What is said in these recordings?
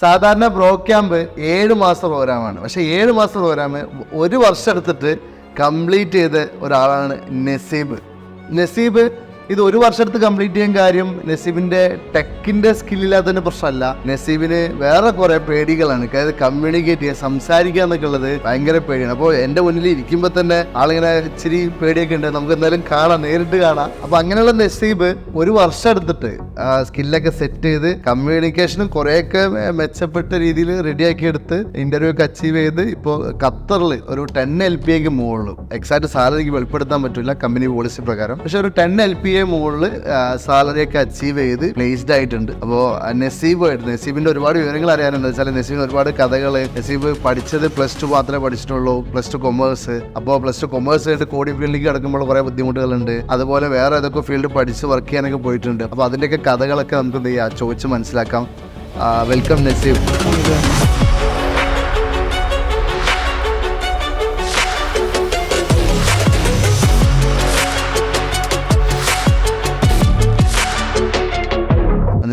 സാധാരണ bro camp 7 മാസം പ്രോഗ്രാമാണ്. പക്ഷെ 7 മാസം പ്രോഗ്രാം 1 വർഷം എടുത്തിട്ട് കംപ്ലീറ്റ് ചെയ്ത ഒരാളാണ് നസീബ്. ഇത് 1 വർഷം എടുത്ത് കംപ്ലീറ്റ് ചെയ്യാൻ കാര്യം നസീബിന്റെ ടെക്കിന്റെ സ്കില്ലില്ലാത്തതിന്റെ പ്രശ്നമല്ല. നസീബിന് വേറെ കുറെ പേടികളാണ്. അതായത് കമ്മ്യൂണിക്കേറ്റ് ചെയ്യുക, സംസാരിക്കുക എന്നൊക്കെ ഉള്ളത് ഭയങ്കര പേടിയാണ്. അപ്പോൾ എന്റെ മുന്നിൽ ഇരിക്കുമ്പോൾ തന്നെ ആളിങ്ങനെ ഇച്ചിരി പേടിയൊക്കെ ഉണ്ട്. നമുക്ക് എന്തായാലും കാണാം, നേരിട്ട് കാണാം. അപ്പൊ അങ്ങനെയുള്ള നസീബ് 1 വർഷം എടുത്തിട്ട് സ്കില്ലൊക്കെ സെറ്റ് ചെയ്ത് കമ്മ്യൂണിക്കേഷനും കുറെയൊക്കെ മെച്ചപ്പെട്ട രീതിയിൽ റെഡിയാക്കി എടുത്ത് ഇന്റർവ്യൂ ഒക്കെ അച്ചീവ് ചെയ്ത് ഇപ്പോൾ ഖത്തറിൽ ഒരു 10 LPA മുകളിലും എക്സാക്ട് സാലറിക്ക് വെളിപ്പെടുത്താൻ പറ്റില്ല കമ്പനി പോളിസി പ്രകാരം. പക്ഷെ ഒരു 10 LPA മുകളിൽ സാലറിയൊക്കെ അച്ചീവ് ചെയ്ത് പ്ലേസ്ഡ് ആയിട്ടുണ്ട്. അപ്പോൾ നസീബിന്റെ ഒരുപാട് വിവരങ്ങൾ അറിയാനുണ്ട്. വെച്ചാൽ നസീബിന് ഒരുപാട് കഥകൾ. നസീബ് പഠിച്ചത് +2 മാത്രമേ പഠിച്ചിട്ടുള്ളൂ, +2 കൊമേഴ്സ്. അപ്പോൾ +2 കൊമേഴ്സ് ആയിട്ട് കോഡിംഗ് ഫീൽഡിലേക്ക് കിടക്കുമ്പോൾ കുറെ ബുദ്ധിമുട്ടുകളുണ്ട്. അതുപോലെ വേറെ ഏതൊക്കെ ഫീൽഡ് പഠിച്ച് വർക്ക് ചെയ്യാനൊക്കെ പോയിട്ടുണ്ട്. അപ്പോൾ അതിൻ്റെയൊക്കെ കഥകളൊക്കെ നമുക്ക് എന്ത് ചെയ്യാം, ചോദിച്ച് മനസ്സിലാക്കാം. വെൽക്കം നസീബ്.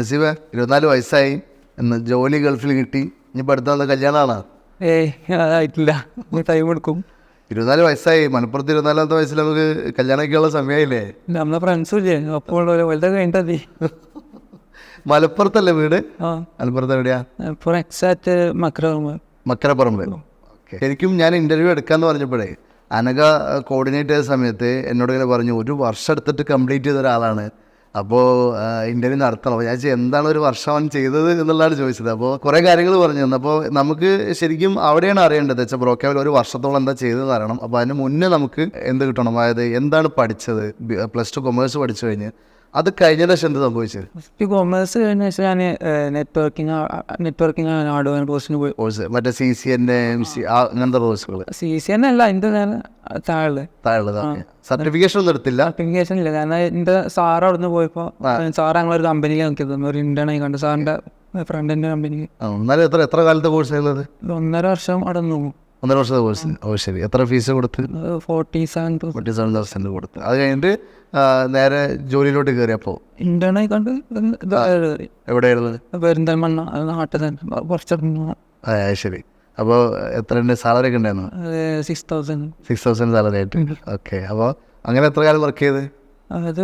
നസീബ് 24 വയസ്സായി, എന്ന് ജോലി ഗൾഫിൽ കിട്ടി. ഇനിയിപ്പോൾ അടുത്ത കല്യാണമാണ്? ആയിട്ടില്ല, ടൈം എടുക്കും. 24 വയസ്സായി, മലപ്പുറത്ത് 24ാമത്തെ വയസ്സിൽ നമുക്ക് കല്യാണമൊക്കെയുള്ള സമയമായില്ലേ? നമ്മളെ ഫ്രണ്ട്സും ഇല്ലേ, അപ്പോൾ വലുതൊക്കെ കഴിഞ്ഞിട്ടതി. മലപ്പുറത്തല്ലേ വീട്? മലപ്പുറത്ത് എവിടെയാ? എക്സാക്ട് മക്കരപ്പുറമ്പ്. ശരിക്കും ഞാൻ ഇന്റർവ്യൂ എടുക്കാന്ന് പറഞ്ഞപ്പോഴേ അനഘ കോർഡിനേറ്റ് ചെയ്ത സമയത്ത് എന്നോട് ഇങ്ങനെ പറഞ്ഞു 1 വർഷം എടുത്തിട്ട് കംപ്ലീറ്റ് ചെയ്ത ഒരാളാണ്, അപ്പോൾ ഇന്റർവ്യൂ നടത്തണം. അപ്പോൾ ഞാൻ എന്താണ് 1 വർഷം ചെയ്തത് എന്നുള്ളതാണ് ചോദിച്ചത്. അപ്പോൾ കുറേ കാര്യങ്ങൾ പറഞ്ഞു തന്നു. അപ്പോൾ നമുക്ക് ശരിക്കും അവിടെയാണ് അറിയേണ്ടത്. വെച്ചാൽ ബ്രോ ക്യാമ്പിൽ 1 വർഷത്തോളം എന്താ ചെയ്തതെന്ന് അറിയണം. അപ്പോൾ അതിന് മുന്നേ നമുക്ക് എന്ത് കിട്ടണം, അതായത് എന്താണ് പഠിച്ചത്. +2 കൊമേഴ്സ് പഠിച്ചു കഴിഞ്ഞ് അത് കഴിഞ്ഞ ശേഷം എന്ത് സംഭവിച്ചത്? കൊമേഴ്സ് കഴിഞ്ഞ ശേഷം ഞാൻ നെറ്റ്വർക്കിംഗ് ഹാർഡ്വെയർ കോഴ്സിന് പോയി. കോഴ്സ് മറ്റേ CCNA അങ്ങനത്തെ കോഴ്സുകൾ? CCNA അല്ല, എൻ്റെ താഴെ സർട്ടിഫിക്കേഷൻ ഒന്നും എടുത്തില്ല? സർട്ടിഫിക്കേഷൻ ഇല്ല, കാരണം എൻ്റെ സാറ് അവിടെ നിന്ന് പോയപ്പോൾ സാറ് ഞങ്ങളൊരു കമ്പനിയിൽ നോക്കിയത്, ഒരു ഇന്റേൺ ആയി കണ്ടു സാറിൻ്റെ ഫ്രണ്ടിൻ്റെ കമ്പനിക്ക്. എന്നാലും എത്ര കാലത്തെ കോഴ്സ് ആയിരുന്നത്? 1.5 വർഷം അവിടെ നോക്കും. 1.5 വർഷത്തെ കോഴ്സ്. ഓ ശരി. എത്ര ഫീസ് കൊടുത്ത്? 47,000 കൊടുത്ത്. അത് കഴിഞ്ഞിട്ട് നേരെ ജോലിയിലോട്ട് കയറിയപ്പോൾ ഇന്റേൺ ആയി കണ്ട് എവിടെയായിരുന്നു? പെരിന്തൽമണ്ണ, നാട്ടിൽ തന്നെ കുറച്ചിട. ശരി. അപ്പോൾ എത്ര സാലറി ഒക്കെ ഉണ്ടായിരുന്നു? 6,000 സാലറി ആയിട്ട്. ഓക്കെ. അപ്പോൾ അങ്ങനെ എത്ര കാലം വർക്ക് ചെയ്ത്? അത്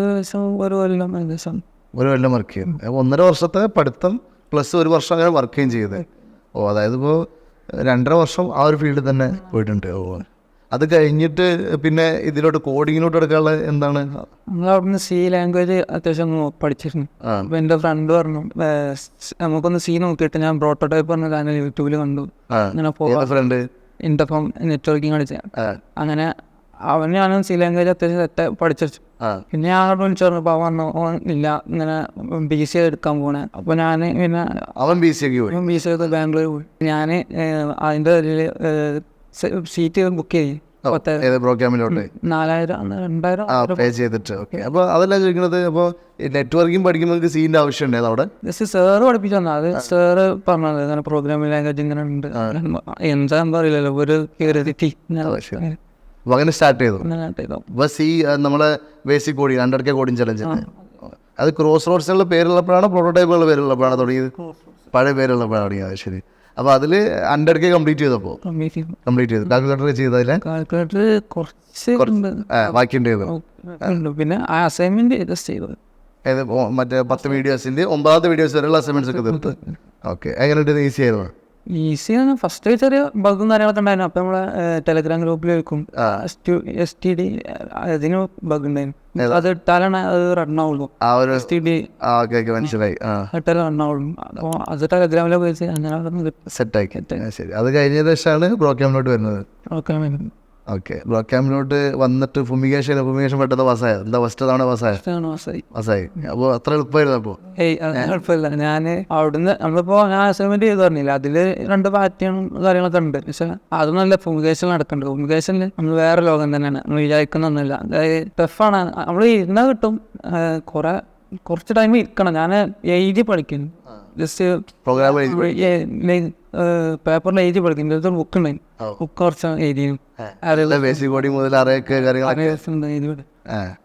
ഒരു കൊല്ലം വർക്ക് ചെയ്തു. 1.5 വർഷത്തെ പഠിത്തം +1 വർഷം അങ്ങനെ വർക്കുകയും ചെയ്ത്. ഓ, അതായത് ഇപ്പോൾ 2.5 വർഷം ആ ഒരു ഫീൽഡിൽ തന്നെ പോയിട്ടുണ്ട്. ഓ, അത് കഴിഞ്ഞിട്ട് പിന്നെ ഇതിലോട്ട് കോഡിങ്ങിലോട്ട് എടുക്കാനുള്ള എന്താണ്? നമ്മളവിടുന്ന് C ലാംഗ്വേജ് അത്യാവശ്യം പഠിച്ചിരുന്നു. അപ്പോൾ എൻ്റെ ഫ്രണ്ട് പറഞ്ഞു നമുക്കൊന്ന് C നോക്കിയിട്ട്, ഞാൻ പ്രോട്ടോടൈപ്പ് പറഞ്ഞ ചാനൽ യൂട്യൂബിൽ കണ്ടു. അങ്ങനെ ഫ്രണ്ട് ഇന്റർഫോം നെറ്റ്വർക്കിംഗ് കളിച്ച അങ്ങനെ ഞാനും C ലാംഗ്വേജ് അത്യാവശ്യം സെറ്റ് പഠിച്ചു. പിന്നെ ഞാൻ വിളിച്ചു പറഞ്ഞപ്പോൾ അവൻ പറഞ്ഞു ഇല്ല, ഇങ്ങനെ BC എടുക്കാൻ പോണേ. അപ്പോൾ ഞാൻ പിന്നെ അവൻ BC ഒക്കെ ബാംഗ്ലൂർ പോയി. ഞാൻ അതിൻ്റെ സീറ്റ് ബുക്ക് ചെയ്തു. 4,000 പേ ചെയ്തിട്ട്. ഓക്കെ. അപ്പോൾ അതെല്ലാം ചോദിക്കുന്നത്, അപ്പോൾ നെറ്റ്വർക്കിംഗ് പഠിക്കുന്നവർക്ക് സീൻ്റെ ആവശ്യം ഉണ്ടായത് അവിടെ? സാറ് പഠിപ്പിച്ചു തന്നു. അത് സാറ് പറഞ്ഞത് അങ്ങനെ പ്രോഗ്രാമിംഗ് ലാംഗ്വേജ് ഇങ്ങനെ ഉണ്ട്, എന്താ അറിയില്ലല്ലോ, ഒരു ക്യൂരിയോസിറ്റി. അപ്പോൾ അങ്ങനെ സ്റ്റാർട്ട് ചെയ്തു. അപ്പോൾ C നമ്മളെ basic coding 100K coding challenge. അത് ക്രോസ് റോഡ്സിനുള്ള പേരുള്ളപ്പോഴാണ്, പ്രോട്ടോടൈപ്പുകളുടെ പേരുള്ളപ്പോഴാണ് തുടങ്ങിയത്? പഴയ പേരുള്ളപ്പോഴാണ് തുടങ്ങിയത്. ശരി. അപ്പോൾ അതിൽ 100K കംപ്ലീറ്റ് ചെയ്തപ്പോൾ കംപ്ലീറ്റ് ചെയ്തു. കാൽക്കുലേറ്റർ ചെയ്തതില്ല? കാൽക്കുലേറ്റർ കുറച്ച് ബാക്കിയുണ്ട്. പിന്നെ അസൈൻമെന്റ് ജസ്റ്റ് ചെയ്തു. മറ്റേ 10 വീഡിയോസിൻ്റെ 9ാമത്തെ വീഡിയോസ് വരെയുള്ള അസൈൻമെന്റ്സ് ഒക്കെ തീർത്ത്. ഓക്കെ. എങ്ങനെയുണ്ട്? ഈസി ആയിരുന്നു? ഈസിയാണ്. ഫസ്റ്റ് ചെറിയ ബഗും കാര്യങ്ങളൊക്കെ ഉണ്ടായിരുന്നു. അപ്പം നമ്മളെ ടെലഗ്രാം ഗ്രൂപ്പിൽ വെക്കും STD, അതിന് ബഗ് ഉണ്ടായിരുന്നു. അത് ഇട്ടാലാണ് അത് റൺ ആവുള്ളൂ. STD മനസ്സിലായി. ഇട്ടാലും റൺ ആവുള്ളൂ. അപ്പോൾ അത് ടെലഗ്രാമിലൊക്കെ വെച്ച് അങ്ങനെ സെറ്റാക്കി. ശരി. അത് കഴിഞ്ഞ ശേഷമാണ് ബ്രോ ക്യാമ്പിലോട്ട് വരുന്നത്. ഓക്കെ. ബ്രോ ക്യാമ്പിലോട്ട് വന്നിട്ട് ഫുമിഗേഷൻ പെട്ടെന്ന് പാസ്സായത്? എന്താ ഫസ്റ്റ് തവണ പാസ്സായി? അപ്പോൾ അത്ര എളുപ്പമായിരുന്നു? അപ്പോൾ എളുപ്പമില്ല. ഞാൻ അവിടുന്ന് നമ്മളിപ്പോൾ ഞാൻ അസൈൻമെന്റ് ചെയ്ത് പറഞ്ഞില്ല, അതിൽ 2 പാറ്റേൺ കാര്യങ്ങളൊക്കെ ഉണ്ട്. പക്ഷെ അത് നല്ല ഫുമിഗേഷൻ നടക്കുന്നുണ്ട്. ഫുമിഗേഷനിൽ നമ്മൾ വേറെ ലോകം തന്നെയാണ്, നമ്മൾ വിചാരിക്കുന്നൊന്നുമില്ല. അതായത് ടഫാണ്. നമ്മൾ ഇരുന്നാ കിട്ടും, കുറച്ച് ടൈം ഇരിക്കണം. ഞാൻ എഴുതി പഠിക്കുന്നു, ജസ്റ്റ് പേപ്പറിൽ എഴുതി പഠിക്കുന്നു. ഒരു ബുക്ക് ഉണ്ടായി, ബുക്ക് കുറച്ച് എഴുതിയും.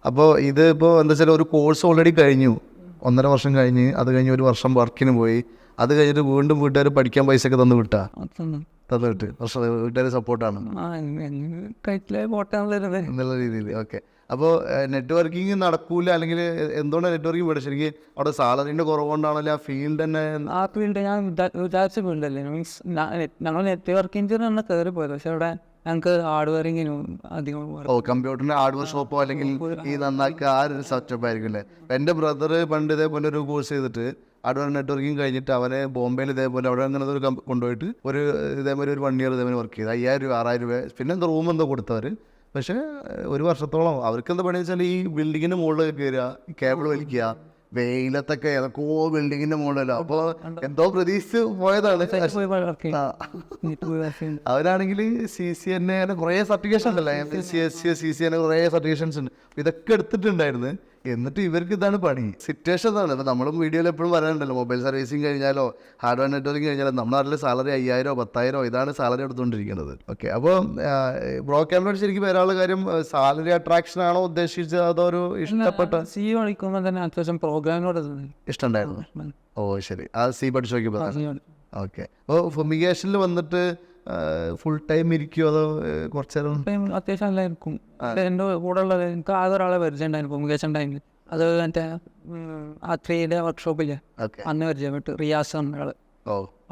അപ്പോൾ ഇത് ഇപ്പോൾ എന്താ വെച്ചാൽ ഒരു കോഴ്സ് ഓൾറെഡി കഴിഞ്ഞു, 1.5 വർഷം കഴിഞ്ഞ്, അത് കഴിഞ്ഞ് 1 വർഷം വർക്കിന് പോയി. അത് കഴിഞ്ഞിട്ട് വീണ്ടും വീട്ടുകാർ പഠിക്കാൻ പൈസ ഒക്കെ തന്നു വിട്ടാ അതൊന്നും തന്നിട്ട് പ്രശ്നം വീട്ടുകാർ സപ്പോർട്ടാണ് കൈറ്റിലെ പോട്ടാന്നുള്ളത് എന്നുള്ള രീതിയിൽ. ഓക്കെ. അപ്പോൾ നെറ്റ്വർക്കിംഗ് നടക്കൂല അല്ലെങ്കിൽ എന്തുകൊണ്ടാണ് നെറ്റ്വർക്കിംഗ് വേണ്ടത് ശരിക്കും? അവിടെ സാലറിൻ്റെ കുറവുകൊണ്ടാണല്ലോ ആ ഫീൽഡ് തന്നെ? ആ ഫീൽഡ് ഞാൻ വിചാരിച്ച ഫീൽഡല്ലേ. മീൻസ് ഞങ്ങൾ നെറ്റ്വർക്ക് എഞ്ചിനീയർ തന്നെ കയറി പോയത്. പക്ഷെ അവിടെ ഞങ്ങൾക്ക് ഹാർഡ്വെയറിങ്ങിനും അധികം കമ്പ്യൂട്ടറിൻ്റെ ഹാർഡ്വെയർ ഷോപ്പോ അല്ലെങ്കിൽ ഈ നന്നാക്കുക ആ ഒരു സെറ്റപ്പ് ആയിരിക്കും അല്ലേ? എൻ്റെ ബ്രദർ പണ്ട് ഇതേപോലെ ഒരു കോഴ്സ് ചെയ്തിട്ട് ഹാർഡ്വെയർ നെറ്റ്വർക്കിംഗ് കഴിഞ്ഞിട്ട് അവനെ ബോംബെയിൽ ഇതേപോലെ അവിടെ അങ്ങനെ ഒരു കൊണ്ടുപോയിട്ട് ഇതേമാതിരി ഒരു 1 ഇയർ ഇതേമാതിരി വർക്ക് ചെയ്ത് 5000 രൂപ 6000 രൂപ പിന്നെ എന്തോ റൂം എന്തോ കൊടുത്തവർ. പക്ഷേ 1 വർഷത്തോളം അവർക്ക് എന്താ പണി വെച്ചാൽ ഈ ബിൽഡിങ്ങിൻ്റെ മുകളിൽ കയറുക, കേബിൾ വലിക്കുക, വെയിലത്തൊക്കെ ഏതൊക്കെയോ ബിൽഡിങ്ങിൻ്റെ മുകളിലല്ലോ. അപ്പോൾ എന്തോ പ്രതീക്ഷിച്ച് പോയതാണ്. അവരാണെങ്കിൽ CCNA അങ്ങനെ കുറേ സർട്ടിഫിക്കേഷൻ ഉണ്ടല്ലോ, CSC CCNA കുറേ സർട്ടിഫിക്കേഷൻസ് ഉണ്ട്. ഇതൊക്കെ എടുത്തിട്ടുണ്ടായിരുന്നു. എന്നിട്ട് ഇവർക്ക് ഇതാണ് പണി. സിറ്റുവേഷൻ ഇതാണ്. ഇപ്പോൾ നമ്മളും വീഡിയോയിൽ എപ്പോഴും പറയാനുണ്ടല്ലോ, മൊബൈൽ സർവീസിങ് കഴിഞ്ഞാലോ ഹാർഡ്വെയർ നെറ്റ്വർക്കിംഗ് കഴിഞ്ഞാലോ നമ്മുടെ നാട്ടിൽ സാലറി 5000 10,000 ഇതാണ് സാലറി എടുത്തുകൊണ്ടിരിക്കുന്നത്. ഓക്കെ. അപ്പോൾ ബ്രോ ക്യാമറ ശരിക്കും വരാനുള്ള കാര്യം സാലറി അട്രാക്ഷൻ ആണോ ഉദ്ദേശിച്ചത്, അതോ ഒരു ഇഷ്ടപ്പെട്ട പഠിക്കുമ്പോൾ തന്നെ അത്യാവശ്യം പ്രോഗ്രാമിനോട് ഇഷ്ടമുണ്ടായിരുന്നു? ഓ ശരി. ആ പഠിച്ചു നോക്കിയപ്പോൾ. ഓക്കെ. അപ്പോൾ ഫുമിഗേഷനിൽ വന്നിട്ട് ഫുൾ ടൈം ഇരിക്കുമോ അതോ കുറച്ച് നേരം? അത്യാവശ്യം നല്ലായിരിക്കും. എൻ്റെ കൂടെ ഉള്ളത് എനിക്ക് ആകെ ഒരാളെ പരിചയമുണ്ടായിരുന്നു ഫുമിഗേഷൻ ടൈമിൽ. അത് മറ്റേ ആ 3D വർക്ക്ഷോപ്പില്ലേ അന്ന് പരിചയപ്പെട്ടു. റിയാസ് എന്ന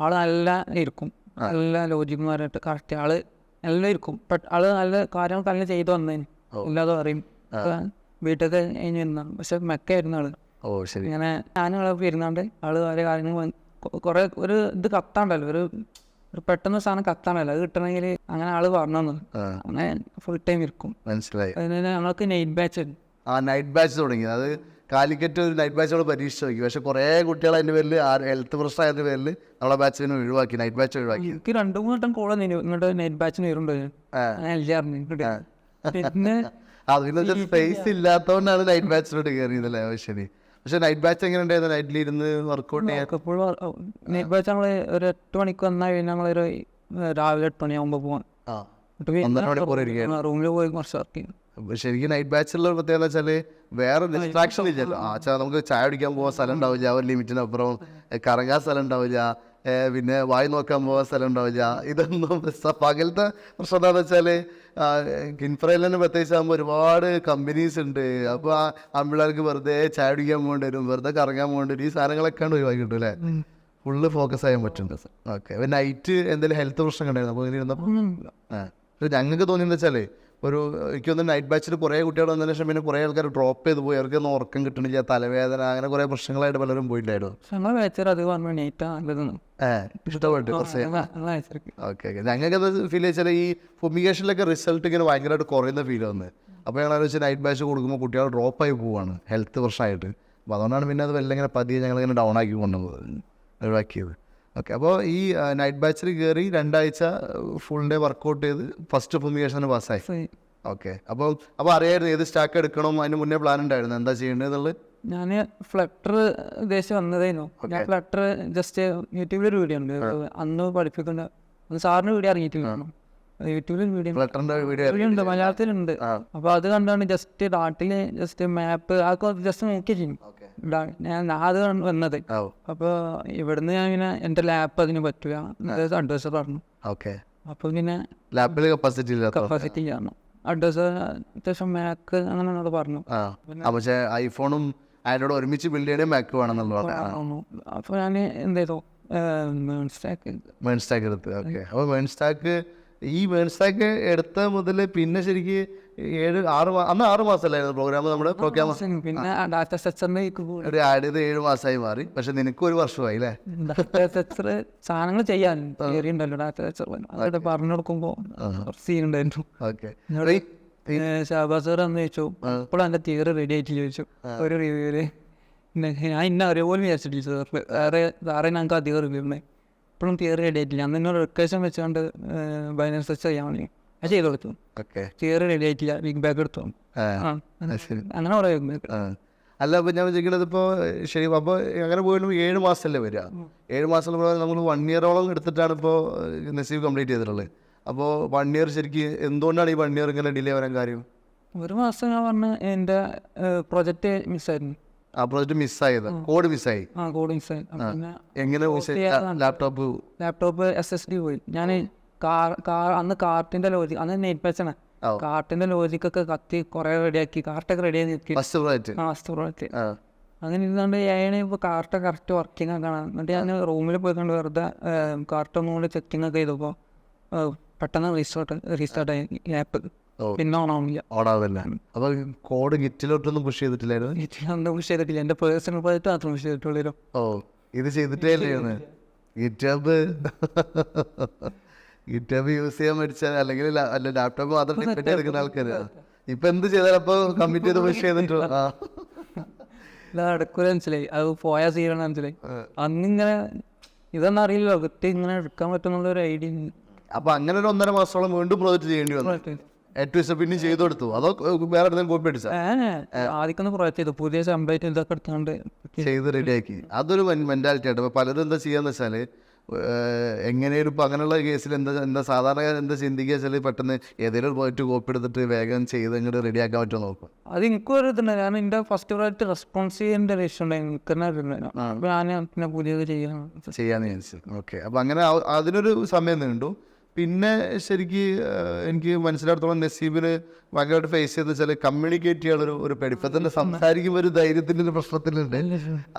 ആള് നല്ല ഇരിക്കും, നല്ല ലോജിക്മാരായിട്ട് കറക്റ്റ് ആള് നല്ല ഇരിക്കും. ബട്ട് ആള് നല്ല കാര്യങ്ങൾ നല്ല ചെയ്തു വന്നതിന് ഇല്ലാതെ പറയും. വീട്ടിലൊക്കെ കഴിഞ്ഞ് വരുന്നതാണ്. പക്ഷെ മെക്കായിരുന്നു ആള്. ഇങ്ങനെ ഞാനാളെ വരുന്നാണ്ട് ആള് വളരെ കാര്യങ്ങൾ കുറെ ഒരു ഇത് കത്താണ്ടല്ലോ, ഒരു പെട്ടെന്ന് സാധനം കത്താണല്ലോ, അത് കിട്ടണമെങ്കിൽ അങ്ങനെ ആള് പറഞ്ഞു അങ്ങനെ ഫുൾ ടൈം ഇരിക്കും. മനസ്സിലായി. അതിന് ഞങ്ങൾക്ക് നൈറ്റ് ബാച്ച് നൈറ്റ് ബാച്ച് തുടങ്ങി. അത് കാലിക്കറ്റ് ഒരു നൈറ്റ് ബാച്ചോട് പരീക്ഷ നോക്കി. പക്ഷെ കുറേ കുട്ടികൾ അതിൻ്റെ പേരിൽ ഹെൽത്ത് പ്രശ്നമായതിൻ്റെ പേരിൽ നമ്മളെ ബാച്ചിനെ ഒഴിവാക്കി, നൈറ്റ് ബാച്ച് ഒഴിവാക്കി. എനിക്ക് 2-3 വട്ടം കൂടെ ഇങ്ങോട്ട് നൈറ്റ് ബാച്ചിന് വരുന്നുണ്ടോ ഞാൻ ഇല്ലായിരുന്നു. പിന്നെ അതിനൊക്കെ സ്പേസ് ഇല്ലാത്തതുകൊണ്ടാണ് നൈറ്റ് ബാച്ചിലോട്ട് കയറിയതല്ലേ? ശരി. പക്ഷെ നൈറ്റ് ബാച്ച് എങ്ങനെ ഉണ്ടായിരുന്നു? നൈറ്റിലിരുന്ന് വർക്കൗട്ട് ചെയ്യാൻ നൈറ്റ് ബാച്ച് നമ്മൾ ഒരു 8 മണിക്ക് വന്നാൽ പിന്നെ നമ്മളൊരു രാവിലെ 8 മണിയാകുമ്പോൾ പോകാൻ റൂമിൽ പോയി കുറച്ച് വർക്ക് ചെയ്യും. ശരിക്കും നൈറ്റ് ബാച്ചിലുള്ള പ്രത്യേകത വെച്ചാൽ വേറെ ഡിസ്ട്രാക്ഷൻ ഇല്ലല്ലോ. നമുക്ക് ചായ കുടിക്കാൻ പോകാൻ സ്ഥലം ഉണ്ടാവില്ല, ഒരു ലിമിറ്റിനപ്പുറം കറങ്ങാൻ സ്ഥലം ഉണ്ടാവില്ല, പിന്നെ വായി നോക്കാൻ പോകാൻ സ്ഥലം ഉണ്ടാവില്ല. ഇതൊന്നും പകലത്തെ പ്രശ്നം എന്താണെന്ന് വെച്ചാൽ കിൻഫ്രയിൽ തന്നെ പ്രത്യേകിച്ച് ആകുമ്പോൾ ഒരുപാട് കമ്പനീസ് ഉണ്ട്. അപ്പോൾ ആമ്പിള്ളേർക്ക് വെറുതെ ചായ കുടിക്കാൻ പോകേണ്ടി വരും, വെറുതെ കറങ്ങാൻ പോകേണ്ടി വരും. ഈ സാധനങ്ങളൊക്കെയാണ് ഒഴിവാക്കി കിട്ടും അല്ലേ? ഫുള്ള് ഫോക്കസ് ചെയ്യാൻ പറ്റും. ഓക്കെ. അപ്പോൾ നൈറ്റ് എന്തെങ്കിലും ഹെൽത്ത് പ്രശ്നം ഉണ്ടായിരുന്നു അപ്പോൾ ഇങ്ങനെ ഇരുന്നപ്പോൾ ഞങ്ങൾക്ക് തോന്നിയെന്ന് വെച്ചാൽ എനിക്കൊന്ന് നൈറ്റ് ബാച്ചിൽ കുറേ കുട്ടികൾ വന്നതിന് ശേഷം പിന്നെ കുറേ ആൾക്കാർ ഡ്രോപ്പ് ചെയ്ത് പോയി. അവർക്കൊന്നും ഉറക്കം കിട്ടണില്ല, തലവേദന, അങ്ങനെ കുറേ പ്രശ്നങ്ങളായിട്ട് പലരും പോയിട്ടുണ്ടായിരുന്നു. ഇഷ്ടപ്പെട്ടു. ഓക്കെ. ഞങ്ങൾക്കത് ഫീൽ വെച്ചാൽ ഈ ഫുമിഗേഷനിലൊക്കെ റിസൾട്ട് ഇങ്ങനെ ഭയങ്കരമായിട്ട് കുറയുന്ന ഫീൽ വന്നത്. അപ്പോൾ ഞങ്ങൾ വെച്ചാൽ നൈറ്റ് ബാച്ച് കൊടുക്കുമ്പോൾ കുട്ടികൾ ഡ്രോപ്പായി പോവുകയാണ് ഹെൽത്ത് പ്രശ്നമായിട്ട്. അപ്പോൾ അതുകൊണ്ടാണ് പിന്നെ അത് വല്ല ഇങ്ങനെ പതിയെ ഞങ്ങളിങ്ങനെ ഡൗൺ ആക്കി കൊണ്ടുവന്നത്, ഒഴിവാക്കിയത്. ഓക്കെ. അപ്പോൾ ഈ നൈറ്റ് ബാച്ചിൽ കയറി 2 ആഴ്ച ഫുൾ ഡേ വർക്കൗട്ട് ചെയ്ത് ഫസ്റ്റ് ഫുമിഗേഷന് പാസ്സായി. ഓക്കെ. അപ്പോൾ അറിയായിരുന്നു ഏത് സ്റ്റാക്ക് എടുക്കണം, അതിന് മുന്നേ പ്ലാൻ ഉണ്ടായിരുന്നു എന്താ ചെയ്യേണ്ടത് എന്നുള്ളത്? ഞാൻ ഫ്ലട്ടർ ഉദ്ദേശിച്ച് വന്നതേനു. ഞാൻ ഫ്ലട്ടർ ജസ്റ്റ് യൂട്യൂബിലൊരു വീഡിയോ ഉണ്ട് അന്ന് പഠിപ്പിക്കുന്ന, അന്ന് സാറിന് വീഡിയോ ഇറങ്ങിയിട്ടില്ല, യൂട്യൂബിൽ വീഡിയോ ഉണ്ട്, മലയാളത്തിലുണ്ട്. അപ്പോൾ അത് കണ്ടാണ് ജസ്റ്റ് നാട്ടില് ജസ്റ്റ് മാപ്പ് അതൊക്കെ ജസ്റ്റ് നോക്കി ചെയ്യും. ഞാൻ അത് വന്നത്. അപ്പോൾ ഇവിടുന്ന് ഞാൻ ഇങ്ങനെ എൻ്റെ ലാപ്പ് അതിന് പറ്റുക അഡ്വൈസർ പറഞ്ഞു. അപ്പോൾ പിന്നെ ലാപ്പിൽ കപ്പാസിറ്റി ആണ് അഡ്വൈസർ അത്യാവശ്യം മാക്ക് അങ്ങനെ പറഞ്ഞു. പക്ഷേ ഐഫോണും ആൻഡ്രോയിഡ് ഒരുമിച്ച് ബിൽഡ് ചെയ്യണേ മാക്ക് വേണമെന്നുള്ളത്. അപ്പോൾ ഞാൻ എന്ത് ചെയ്തു മേൺസ്റ്റാക്ക് എടുത്ത്. ഓക്കെ. അപ്പോൾ മേൺസ്റ്റാക്ക് എടുത്ത മുതൽ പിന്നെ ശരിക്ക് 6 മാസമല്ലായിരുന്നു പ്രോഗ്രാം നമ്മുടെ പ്രോഗ്രാം. പിന്നെ ഡാറ്റ സ്ട്രക്ചറിലേക്ക് ഒരു ആഡ് ചെയ്ത് 7 മാസമായി മാറി. പക്ഷെ നിനക്ക് 1 വർഷമായി അല്ലേ? ഡാറ്റ സ്ട്രക്ചർ സാധനങ്ങൾ ചെയ്യാൻ ഉണ്ടല്ലോ ഡാറ്റ സ്ട്രക്ചർ, അതൊക്കെ പറഞ്ഞു കൊടുക്കുമ്പോൾ സീൻ ഉണ്ടായിരുന്നു. ഓക്കെ. ഷാബാസ് സാർ അന്ന് ചോദിച്ചു ഇപ്പോൾ എൻ്റെ തിയറി റെഡി ആയിട്ട് ചോദിച്ചു ഒരു റിവ്യൂല്. ഞാൻ ഇന്ന അറിയുമ്പോൾ വിചാരിച്ചിട്ടില്ല സാറേ ഞങ്ങൾക്ക് അധികം റിവ്യൂ ഉണ്ട്, ഇപ്പോഴും തിയറി റെഡി ആയിട്ടില്ല. അന്ന് എന്നോട് റിക്വസ്റ്റ് വെച്ചുകൊണ്ട് ബൈനറി സെർച്ച് ചെയ്യാൻ വേണ്ടി അത് ചെയ്ത് കൊടുത്തു. തിയറി റെഡി ആയിട്ടില്ല, ബിഗ് ബാഗ് എടുത്തു. അങ്ങനെ കുറേ ബിഗ് ബാഗ്. അല്ല, അപ്പോൾ ഞാൻ വിചാരിക്കുന്നത് ഇപ്പോൾ ശരി. അപ്പോൾ അങ്ങനെ പോയിട്ട് 7 മാസമല്ലേ വരിക? 7 മാസം നമ്മൾ 1 ഇയറോളം എടുത്തിട്ടാണ് ഇപ്പോൾ നസീബ് കംപ്ലീറ്റ് ചെയ്തിട്ടുള്ളത്. അപ്പോൾ 1 ഇയർ ശരിക്കും എന്തുകൊണ്ടാണ് ഈ 1 ഇയർ ഇങ്ങനെ ഡിലേ വരാൻ കാര്യം? 1 മാസം ഞാൻ പറഞ്ഞ എൻ്റെ പ്രൊജക്റ്റ് മിസ്സായിരുന്നു. ആ പ്രോജക്റ്റ് മിസ്സായത്, കോഡ് മിസ്സായി. കോഡ് മിസ്സായി. പിന്നെ എങ്ങനെ ലാപ്ടോപ്പ് SSD പോയി. ഞാൻ അന്ന് കാർട്ടിന്റെ ലോജിക്, അന്ന് നെറ്റ് പാച്ചാണ്, കാർട്ടിന്റെ ലോജിക്കൊക്കെ കത്തി കുറെ റെഡിയാക്കി, കാർട്ടൊക്കെ റെഡിയായി നിൽക്കി. ഫസ്റ്റ് പ്രോജക്റ്റ് അങ്ങനെ ഇരുന്നാണ്ട് ഇപ്പോൾ കാർട്ടൊക്കെ കറക്റ്റ് വർക്കിംഗ് ഒക്കെ കാണാം. എന്നിട്ട് ഞാൻ റൂമിൽ പോയിക്കൊണ്ട് വെറുതെ കാർട്ടൊന്നും കൂടി ചെക്കിംഗ് ഒക്കെ ചെയ്തപ്പോൾ പെട്ടെന്ന് റീസ്റ്റാർട്ട് ആയി ആപ്പ്. പിന്നെ ഓണാവില്ല. അപ്പൊ കോഡ് ഗിറ്റിലോട്ടൊന്നും പുഷ് ചെയ്തിട്ടില്ലായിരുന്നു? ഗിറ്റിലൊന്നും പുഷ് ചെയ്തിട്ടില്ല, എൻ്റെ പേഴ്സണൽ പ്രോജക്റ്റ് മാത്രം പുഷ് ചെയ്തിട്ടുള്ളൂ. ഇത് ചെയ്തിട്ടേ അല്ലേ ഗിറ്റബ് യൂസ് ചെയ്യാൻ മേടിച്ചാൽ അല്ലെങ്കിൽ ലാപ്ടോപ്പ് മാത്രം ഡിപ്പെൻഡ് എടുക്കുന്ന ആൾക്കാര് ഇപ്പൊ എന്ത് ചെയ്താലും അപ്പൊ കമ്മിറ്റ് ചെയ്ത് പുഷ് ചെയ്തിട്ടോ നടക്കൂല, മനസ്സിലായി. അത് പോയാ ചെയ്യണം മനസ്സിലായി. അന്നിങ്ങനെ ഇതൊന്നും അറിയില്ലല്ലോ, കൃത്യം ഇങ്ങനെ എടുക്കാൻ പറ്റുന്നുള്ള ഒരു ഐഡിയ. അപ്പൊ അങ്ങനെ ഒരു 1.5 മാസത്തോളം വീണ്ടും പ്രോജക്റ്റ് ചെയ്യേണ്ടി വന്നു. പിന്നെ ചെയ്തു കൊടുത്തു, അതോ വേറെ എന്തെങ്കിലും കോപ്പി അടിച്ചാ? ആദ്യം പ്രോജക്റ്റ് ചെയ്തു, പുതിയ ടെംപ്ലേറ്റ് ഇതൊക്കെ എടുത്തുകൊണ്ട് ചെയ്ത് റെഡിയാക്കി. അതൊരു മെന്റാലിറ്റി ആയിട്ട്. പലരും എന്താ ചെയ്യാന്ന് വെച്ചാല് എങ്ങനെയും ഇപ്പം അങ്ങനെയുള്ള കേസിൽ എന്താ സാധാരണ എന്താ ചിന്തിക്കുക വെച്ചാൽ പെട്ടെന്ന് ഏതെങ്കിലും പോയിട്ട് കോപ്പി എടുത്തിട്ട് വേഗം ചെയ്ത് ഇങ്ങോട്ട് റെഡിയാക്കാൻ പറ്റുമോ നോക്കും. അത് എനിക്കും ഒരു ഇതുണ്ട്. ഞാൻ എൻ്റെ ഫസ്റ്റ് പ്രോജക്റ്റ് റെസ്പോൺസ് ചെയ്യേണ്ട ഒരു ഇഷ്യൂ ഉണ്ടായിരുന്നു, നിൽക്കുന്ന. അപ്പോൾ ഞാൻ പിന്നെ പുതിയത് ചെയ്യാന്ന് വിചാരിച്ചു. ഓക്കെ. അപ്പം അങ്ങനെ അതിനൊരു സമയം നീണ്ടു. പിന്നെ ശരിക്ക് എനിക്ക് മനസ്സിലാടത്തോളം നസീബിന് ഭയങ്കരമായിട്ട് ഫേസ് ചെയ്തെന്ന് വെച്ചാൽ കമ്മ്യൂണിക്കേറ്റ് ചെയ്യാനുള്ള ഒരു പേടി. ഇപ്പം തന്നെ സംസാരിക്കുമ്പോൾ ഒരു ധൈര്യത്തിൻ്റെ ഒരു പ്രശ്നത്തിലുണ്ട്.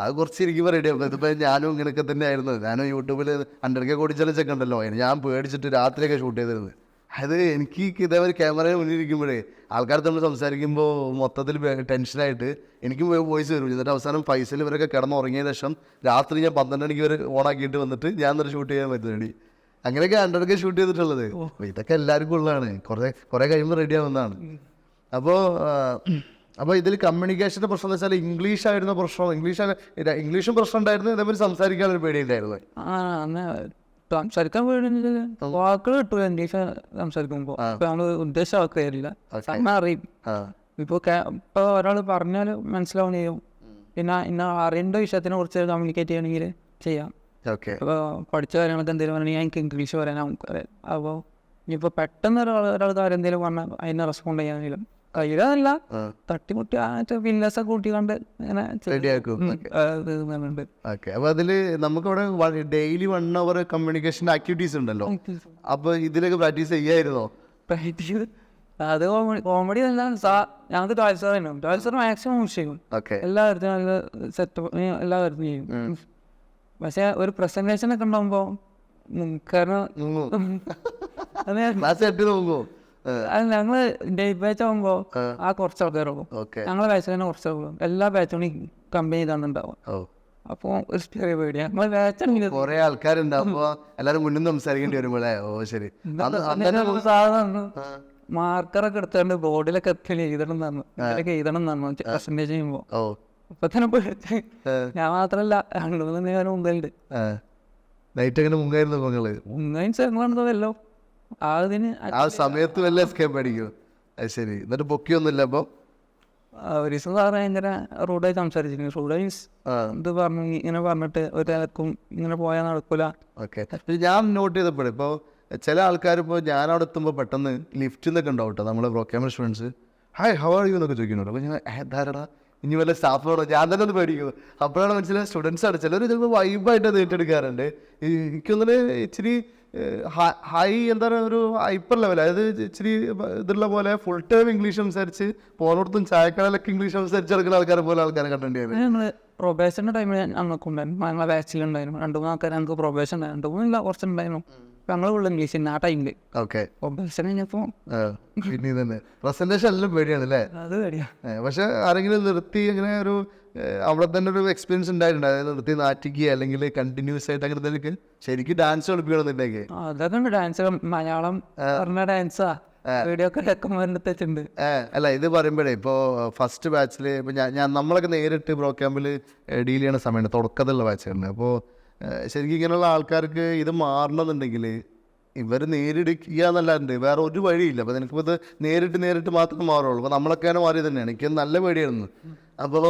അത് കുറച്ച് ഇരിക്കുമ്പോൾ റെഡിയാവും. ഇതിപ്പോൾ ഞാനും ഇങ്ങനെയൊക്കെ തന്നെ ആയിരുന്നു. ഞാനും യൂട്യൂബിൽ 100K കോടി ചലഞ്ചൊക്കെ ഉണ്ടല്ലോ, ഞാൻ പേടിച്ചിട്ട് രാത്രിയൊക്കെ ഷൂട്ട് ചെയ്തിരുന്നത്. അത് എനിക്ക് ഇതേപോലെ ക്യാമറയിൽ മുന്നിലിരിക്കുമ്പോഴേ ആൾക്കാർ തമ്മിൽ സംസാരിക്കുമ്പോൾ മൊത്തത്തിൽ ടെൻഷനായിട്ട് എനിക്ക് വോയിസ് വരും. എന്നിട്ട് അവസാനം ഫൈസൽ ഇവരൊക്കെ കിടന്നുറങ്ങിയ ശേഷം രാത്രി ഞാൻ 12 മണിക്ക് വരെ ഓണാക്കിയിട്ട് വന്നിട്ട് ഞാൻ എന്നിട്ട് ഷൂട്ട് ചെയ്യാൻ പറ്റുന്നതാണ്. അങ്ങനെയൊക്കെ 100K ഷൂട്ട് ചെയ്തിട്ടുള്ളത്. ഇതൊക്കെ എല്ലാവർക്കും ഉള്ളതാണ്, കുറെ കഴിയുമ്പോൾ റെഡി ആവുന്നതാണ്. അപ്പോൾ ഇതിൽ കമ്മ്യൂണിക്കേഷൻ്റെ പ്രശ്നം എന്ന് വെച്ചാൽ ഇംഗ്ലീഷ് ആയിരുന്ന പ്രശ്നം. ഇംഗ്ലീഷും പ്രശ്നം ഉണ്ടായിരുന്നു, ഇതേപോലെ സംസാരിക്കാനൊരു പേടിയുണ്ടായിരുന്നു. സംസാരിക്കാൻ പേടിയില്ല, വാക്കുകൾ കിട്ടൂല ഇംഗ്ലീഷ് സംസാരിക്കുമ്പോൾ. നമ്മൾ ഉദ്ദേശം ആക്കുകയില്ല, അറിയും. ഇപ്പോൾ ഒരാൾ പറഞ്ഞാൽ മനസ്സിലാവുകയും ചെയ്യും. പിന്നെ അറിയേണ്ട വിഷയത്തിനെ കുറിച്ച് കമ്മ്യൂണിക്കേറ്റ് ചെയ്യണമെങ്കിൽ ചെയ്യാം. അപ്പോൾ പഠിച്ച കാര്യങ്ങളൊക്കെ എന്തെങ്കിലും പറഞ്ഞാൽ എനിക്ക് ഇംഗ്ലീഷ് പറയാൻ നമുക്കറിയാം. അപ്പോൾ ഇനിയിപ്പോൾ പെട്ടെന്ന് ഒരാൾ കാര്യം എന്തെങ്കിലും പറഞ്ഞാൽ അതിനെ റെസ്പോണ്ട് ചെയ്യാനെങ്കിലും കഴിയില്ല. തട്ടിമുട്ടി വില്ലസൊക്കെ കൂട്ടിക്കൊണ്ട് ഇങ്ങനെ അപ്പോൾ അതിൽ നമുക്കവിടെ ഡെയിലി 1 hour കമ്മ്യൂണിക്കേഷൻ ആക്ടിവിറ്റീസ് ഉണ്ടല്ലോ. അപ്പോൾ ഇതിലൊക്കെ പ്രാക്ടീസ് ചെയ്യായിരുന്നോ? പ്രാക്ടീസ് അത് കോമഡി അല്ല. ഞങ്ങൾക്ക് ടോയ്ലറ്റ് സാർ ഉണ്ടാവും. ടോയ്ലറ്റ് സാർ മാക്സിമം ചെയ്യും, എല്ലാ കാര്യത്തിനും നല്ല സെറ്റപ്പ്, എല്ലാ കാര്യത്തിനും ചെയ്യും. പക്ഷെ ഒരു പ്രസന്റേഷൻ ഒക്കെ ഉണ്ടാകുമ്പോ കാരണം ഞങ്ങള് ഡേ ബാച്ച് ആകുമ്പോ കുറച്ച് ആൾക്കാരാകും, ഞങ്ങളെ ബാച്ചിൽ തന്നെ കുറച്ച് ആൾക്കാരും എല്ലാ ബാച്ചും കമ്പനി ചെയ്താണ്ടുണ്ടാവും. അപ്പൊ ഒരു ചെറിയ പേടിയാ, നമ്മളെ ബാച്ചാണെങ്കിൽ കുറെ ആൾക്കാരുണ്ടാവുമ്പോ എല്ലാരും മുന്നിൽ സംസാരിക്കേണ്ടി വരുമ്പോഴേ. ശരി. സാധാരണ മാർക്കറൊക്കെ എടുത്തോണ്ട് ബോർഡിലൊക്കെ എഴുതണം എന്നാണ്, എഴുതണം എന്നാണ് പ്രസന്റേഷൻ ചെയ്യുമ്പോ. ഇപ്പൊ തന്നെ പേടിച്ച് ഞാൻ മാത്രല്ല 2-3 നേരം മുമ്പുണ്ട്. ഞങ്ങളാണെന്നല്ലോ ആ സമയത്ത് വല്ല എസ്കേപ്പ് അടിക്കും. ശരി. എന്നിട്ട് പൊക്കിയൊന്നുമില്ല. അപ്പൊ ഒരു ദിവസം സാറ് ഭയങ്കര റൂഡായി സംസാരിച്ചിരുന്നു. റൂഡായി ഇത് പറഞ്ഞു, ഇങ്ങനെ പറഞ്ഞിട്ട് ഒരാൾക്കും ഇങ്ങനെ പോയാൽ നടക്കൂല. ഓക്കെ. ഞാൻ നോട്ട് ചെയ്തപ്പോഴേ ഇപ്പോൾ ചില ആൾക്കാർ ഇപ്പോൾ ഞാൻ അവിടെ എത്തുമ്പോൾ പെട്ടെന്ന് ലിഫ്റ്റിൽ നിന്നൊക്കെ ഉണ്ടാവും കേട്ടോ നമ്മളെ programmer students. Hi how are you എന്നൊക്കെ ചോദിക്കുന്നുണ്ട്. അപ്പോൾ ഞാൻ ധാരണ ഇനി വല്ല സ്റ്റാഫോടോ ഞാൻ തന്നെ ഒന്ന് പേടിക്കുന്നു. അപ്പോഴാണ് മനസ്സിലായ സ്റ്റുഡൻസാണ്. ചിലർ ചിലപ്പോൾ വൈബായിട്ട് അത് ഏറ്റെടുക്കാറുണ്ട്. എനിക്കൊന്നിട്ട് ഇച്ചിരി ഹൈ എന്താ പറയുക, ഒരു ഹൈപ്പർ ലെവൽ, അതായത് ഇച്ചിരി ഇതുള്ള പോലെ ഫുൾ ടൈം ഇംഗ്ലീഷ് സംസാരിച്ച് പോണോടത്തും ചായക്കടയിലൊക്കെ ഇംഗ്ലീഷ് സംസാരിച്ച് നടക്കുന്ന ആൾക്കാരെ പോലെ ആൾക്കാരെ കണ്ടിട്ടുണ്ടായിരുന്നു. ഞങ്ങൾ പ്രൊബേഷൻ്റെ ടൈമിൽ ഞങ്ങൾക്കുണ്ടായിരുന്നു, ഞങ്ങളെ ബാച്ചിലുണ്ടായിരുന്നു 2-3 ആൾക്കാർ. ഞങ്ങൾക്ക് പ്രൊബേഷൻ ഉണ്ടായിരുന്നു, 2-3 കുറച്ചുണ്ടായിരുന്നു. ഞങ്ങൾ ഉള്ള ഇംഗ്ലീഷ് ആ ടൈമില്. ഓക്കെ. പ്രൊബേഷൻ കഴിഞ്ഞപ്പോൾ പിന്നെ തന്നെ പ്രസന്റേഷൻ എല്ലാം പേടിയാണ് അല്ലേ? അത് പേടിയാ. പക്ഷെ ആരെങ്കിലും നിർത്തി അങ്ങനെ ഒരു അവിടെ തന്നെ ഒരു എക്സ്പീരിയൻസ് ഉണ്ടായിട്ടുണ്ട്, അതായത് നിർത്തി നാറ്റിക്കുക അല്ലെങ്കിൽ കണ്ടിന്യൂസ് ആയിട്ട് അങ്ങനെ എന്തെങ്കിലും ശരിക്കും ഡാൻസ് കളിപ്പിക്കണമെന്നുണ്ടെങ്കിൽ? അതൊക്കെ ഉണ്ട്. ഡാൻസ് മലയാളം പറഞ്ഞ ഡാൻസാ വീഡിയോ ഒക്കെ വെച്ചിട്ടുണ്ട്. അല്ല, ഇത് പറയുമ്പോഴേ ഇപ്പോൾ ഫസ്റ്റ് ബാച്ചിൽ ഇപ്പോൾ ഞാൻ നമ്മളൊക്കെ നേരിട്ട് ബ്രോ ക്യാമ്പിൽ ഡീൽ ചെയ്യണ സമയമാണ്, തുടക്കത്തിലുള്ള ബാച്ചുണ്ട്. അപ്പോൾ ശരിക്കും ഇങ്ങനെയുള്ള ആൾക്കാർക്ക് ഇത് മാറണമെന്നുണ്ടെങ്കിൽ ഇവർ നേരിടുക എന്നല്ലാണ്ട് വേറെ ഒരു വഴിയില്ല. അപ്പോൾ നിനക്കിപ്പോൾ ഇത് നേരിട്ട് മാത്രമേ മാറുള്ളൂ. അപ്പോൾ നമ്മളൊക്കെയാണ് മാറിയത് തന്നെയാണ്. എനിക്ക് നല്ല പേടിയായിരുന്നു. അപ്പോൾ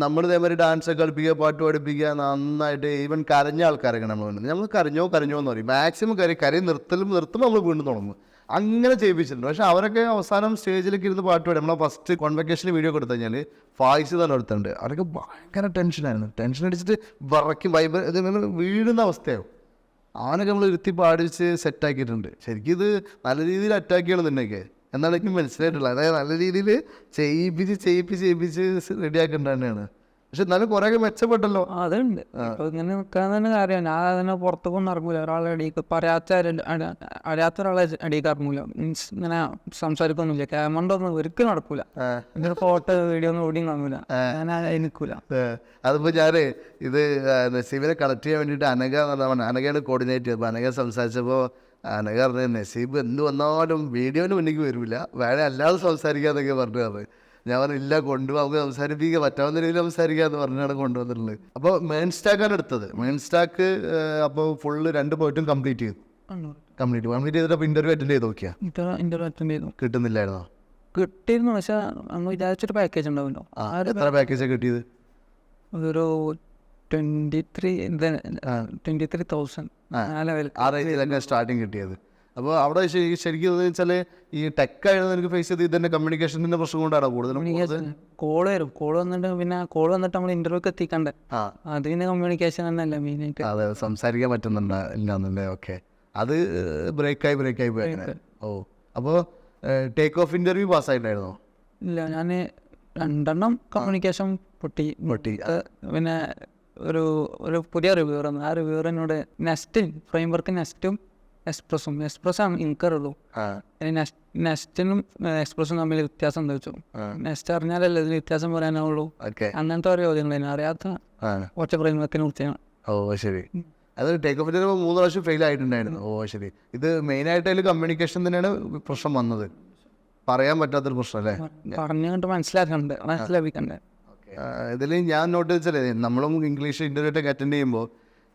നമ്മൾ ഇതേമാതിരി ഡാൻസൊക്കെ കളിപ്പിക്കുക, പാട്ട് പഠിപ്പിക്കുക, നന്നായിട്ട് ഈവൻ കരഞ്ഞ ആൾക്കാരൊക്കെ നമ്മൾ കരഞ്ഞോ എന്ന് പറയും. മാക്സിമം കരയും നിർത്തുമ്പോൾ നമ്മൾ വീണ്ടും തുടങ്ങും. അങ്ങനെ ചെയ്യിപ്പിച്ചിട്ടുണ്ട്. പക്ഷെ അവരൊക്കെ അവസാനം സ്റ്റേജിലേക്ക് ഇരുന്ന് പാട്ട് പാടി. നമ്മളെ ഫസ്റ്റ് കോൺവെക്കേഷനിൽ വീഡിയോ കൊടുത്തു കഴിഞ്ഞാൽ ഫായിസ് തന്നെ എടുത്തിട്ടുണ്ട്. അവരൊക്കെ ഭയങ്കര ടെൻഷനായിരുന്നു. ടെൻഷൻ അടിച്ചിട്ട് വിറയ്ക്കും, ഇത് വീഴുന്ന അവസ്ഥയാവും. അവനൊക്കെ നമ്മൾ ഇരുത്തി പാടിച്ച് സെറ്റാക്കിയിട്ടുണ്ട്. ശരിക്കും ഇത് നല്ല രീതിയിൽ അറ്റാക്ക് ചെയ്യണമെന്നുണ്ടെങ്കിൽ എന്നാണ് എനിക്ക് മനസ്സിലായിട്ടുള്ളത്. അതായത് നല്ല രീതിയിൽ ചെയ്യിപ്പിച്ച് റെഡിയാക്കേണ്ട തന്നെയാണ്. പക്ഷെ എന്നാലും കുറേയൊക്കെ മെച്ചപ്പെട്ടല്ലോ. അതുണ്ട്. ഇപ്പൊ ഇങ്ങനെ നിൽക്കാൻ തന്നെ കാര്യം. ഞാൻ അതിനെ പുറത്തൊന്നും ഇറങ്ങൂല. ഒരാളെ അടിക്ക് അറിയാത്ത ഒരാളെ അടിക്ക് ഇറങ്ങൂല. മീൻസ് ഇങ്ങനെ സംസാരിക്കൊന്നുമില്ല. ക്യാമറൊന്നും ഒരിക്കലും നടക്കൂല. ഇങ്ങനെ ഫോട്ടോ വീഡിയോ ഒന്നും ഓടിയും കാണൂല. ഞാൻ നിൽക്കൂല. അതിപ്പോൾ ഞാൻ ഇത് നസീബിനെ കളക്ട് ചെയ്യാൻ വേണ്ടിയിട്ട് അനഘ എന്ന് പറഞ്ഞാൽ അനഘയാണ് കോർഡിനേറ്റ് ചെയ്തത്. അപ്പോൾ അനഘ സംസാരിച്ചപ്പോൾ അനഘ പറഞ്ഞു നസീബ് എന്ത് വന്നാലും വീഡിയോന് മുന്നിലേക്ക് വരില്ല, വേണേ അല്ലാതെ സംസാരിക്കാന്നൊക്കെ പറഞ്ഞു. അത് ഞാൻ പറഞ്ഞില്ല, കൊണ്ടുപോകാം, നമുക്ക് സംസാരിപ്പിക്കുക, പറ്റാവുന്ന രീതിയിൽ സംസാരിക്കുക എന്ന് പറഞ്ഞാണ് കൊണ്ടുവന്നിട്ടുള്ളത്. അപ്പോൾ മെയിൻ സ്റ്റാക്കാണ് എടുത്തത്. മെയിൻ സ്റ്റാക്ക് അപ്പോൾ ഫുള്ള് 2 പോയിന്റും കംപ്ലീറ്റ് ചെയ്തിട്ട് അപ്പോൾ ഇൻ്റർവ്യൂ അറ്റൻഡ് ചെയ്ത് നോക്കിയാ ഇന്റർവ്യൂ അറ്റൻഡ് ചെയ്തു. കിട്ടുന്നില്ലായിരുന്നോ? കിട്ടിയിരുന്നു. പക്ഷെ നമ്മൾ വിചാരിച്ചൊരു പാക്കേജ് ഉണ്ടാവുമല്ലോ. എത്ര പാക്കേജാണ് കിട്ടിയത്? ഒരു 23,000 ആ റേഞ്ചിലൊക്കെ സ്റ്റാർട്ടിങ് കിട്ടിയത്. അപ്പോൾ അവിടെ ശരിക്കും എന്ന് വെച്ചാൽ ഈ ടെക്കായിരുന്നു എനിക്ക് ഫേസ് ചെയ്ത് ഇതന്നെ കമ്മ്യൂണിക്കേഷൻ്റെ പ്രശ്നം കൊണ്ടാണ് കൂടുതലും. കോള് വരും. കോള് വന്നിട്ട് പിന്നെ കോള് വന്നിട്ട് നമ്മൾ ഇന്റർവ്യൂക്ക് എത്തിക്കണ്ടേ. അത് പിന്നെ കമ്മ്യൂണിക്കേഷൻ തന്നെയല്ല മെയിനായിട്ട്. അതെ, സംസാരിക്കാൻ പറ്റുന്നുണ്ടോ ഇല്ലാന്നല്ലേ? ഓക്കെ, അത് ബ്രേക്കായി പോയി. ഓ, അപ്പോൾ ടേക്ക് ഓഫ് ഇൻ്റർവ്യൂ പാസ്സായിട്ടുണ്ടായിരുന്നോ? ഇല്ല, ഞാൻ 2 കമ്മ്യൂണിക്കേഷൻ പൊട്ടി. പിന്നെ ഒരു പുതിയ റിവ്യൂർ വന്നു. ആ റിവ്യൂർ എന്നോട് ഫ്രെയിംവർക്ക് നെസ്റ്റും എക്സ്പ്രസ്സാണ് എനിക്കറിയുള്ളൂ. നെസ്റ്റിനും എക്സ്പ്രസ്സും തമ്മിൽ വ്യത്യാസം എന്താ വെച്ചു? നെസ്റ്റ് അറിഞ്ഞാലല്ലേ ഇതിന് വ്യത്യാസം പറയാനാവുള്ളൂ. അങ്ങനത്തെ ഓരോ ചോദ്യങ്ങൾ അറിയാത്ത കുറച്ച് ഫ്രെയിംവർക്കിനെ കുറിച്ചാണ്. ഓ ശരി. അത് ടേക്ക് ഓഫ് 3 പ്രാവശ്യം ഫെയിൽ ആയിട്ടുണ്ടായിരുന്നു. ഓ ശരി. ഇത് മെയിനായിട്ട് അതിൽ കമ്മ്യൂണിക്കേഷൻ തന്നെയാണ് പ്രശ്നം വന്നത്. പറയാൻ പറ്റാത്തൊരു പ്രശ്നം അല്ലേ? പറഞ്ഞുകൊണ്ട് മനസ്സിലാക്കണ്ടേ. ഇതിൽ ഞാൻ നോട്ട് വെച്ചാലേ നമ്മളും ഇംഗ്ലീഷ് ഇൻ്റർവ്യൂ അറ്റൻഡ് ചെയ്യുമ്പോൾ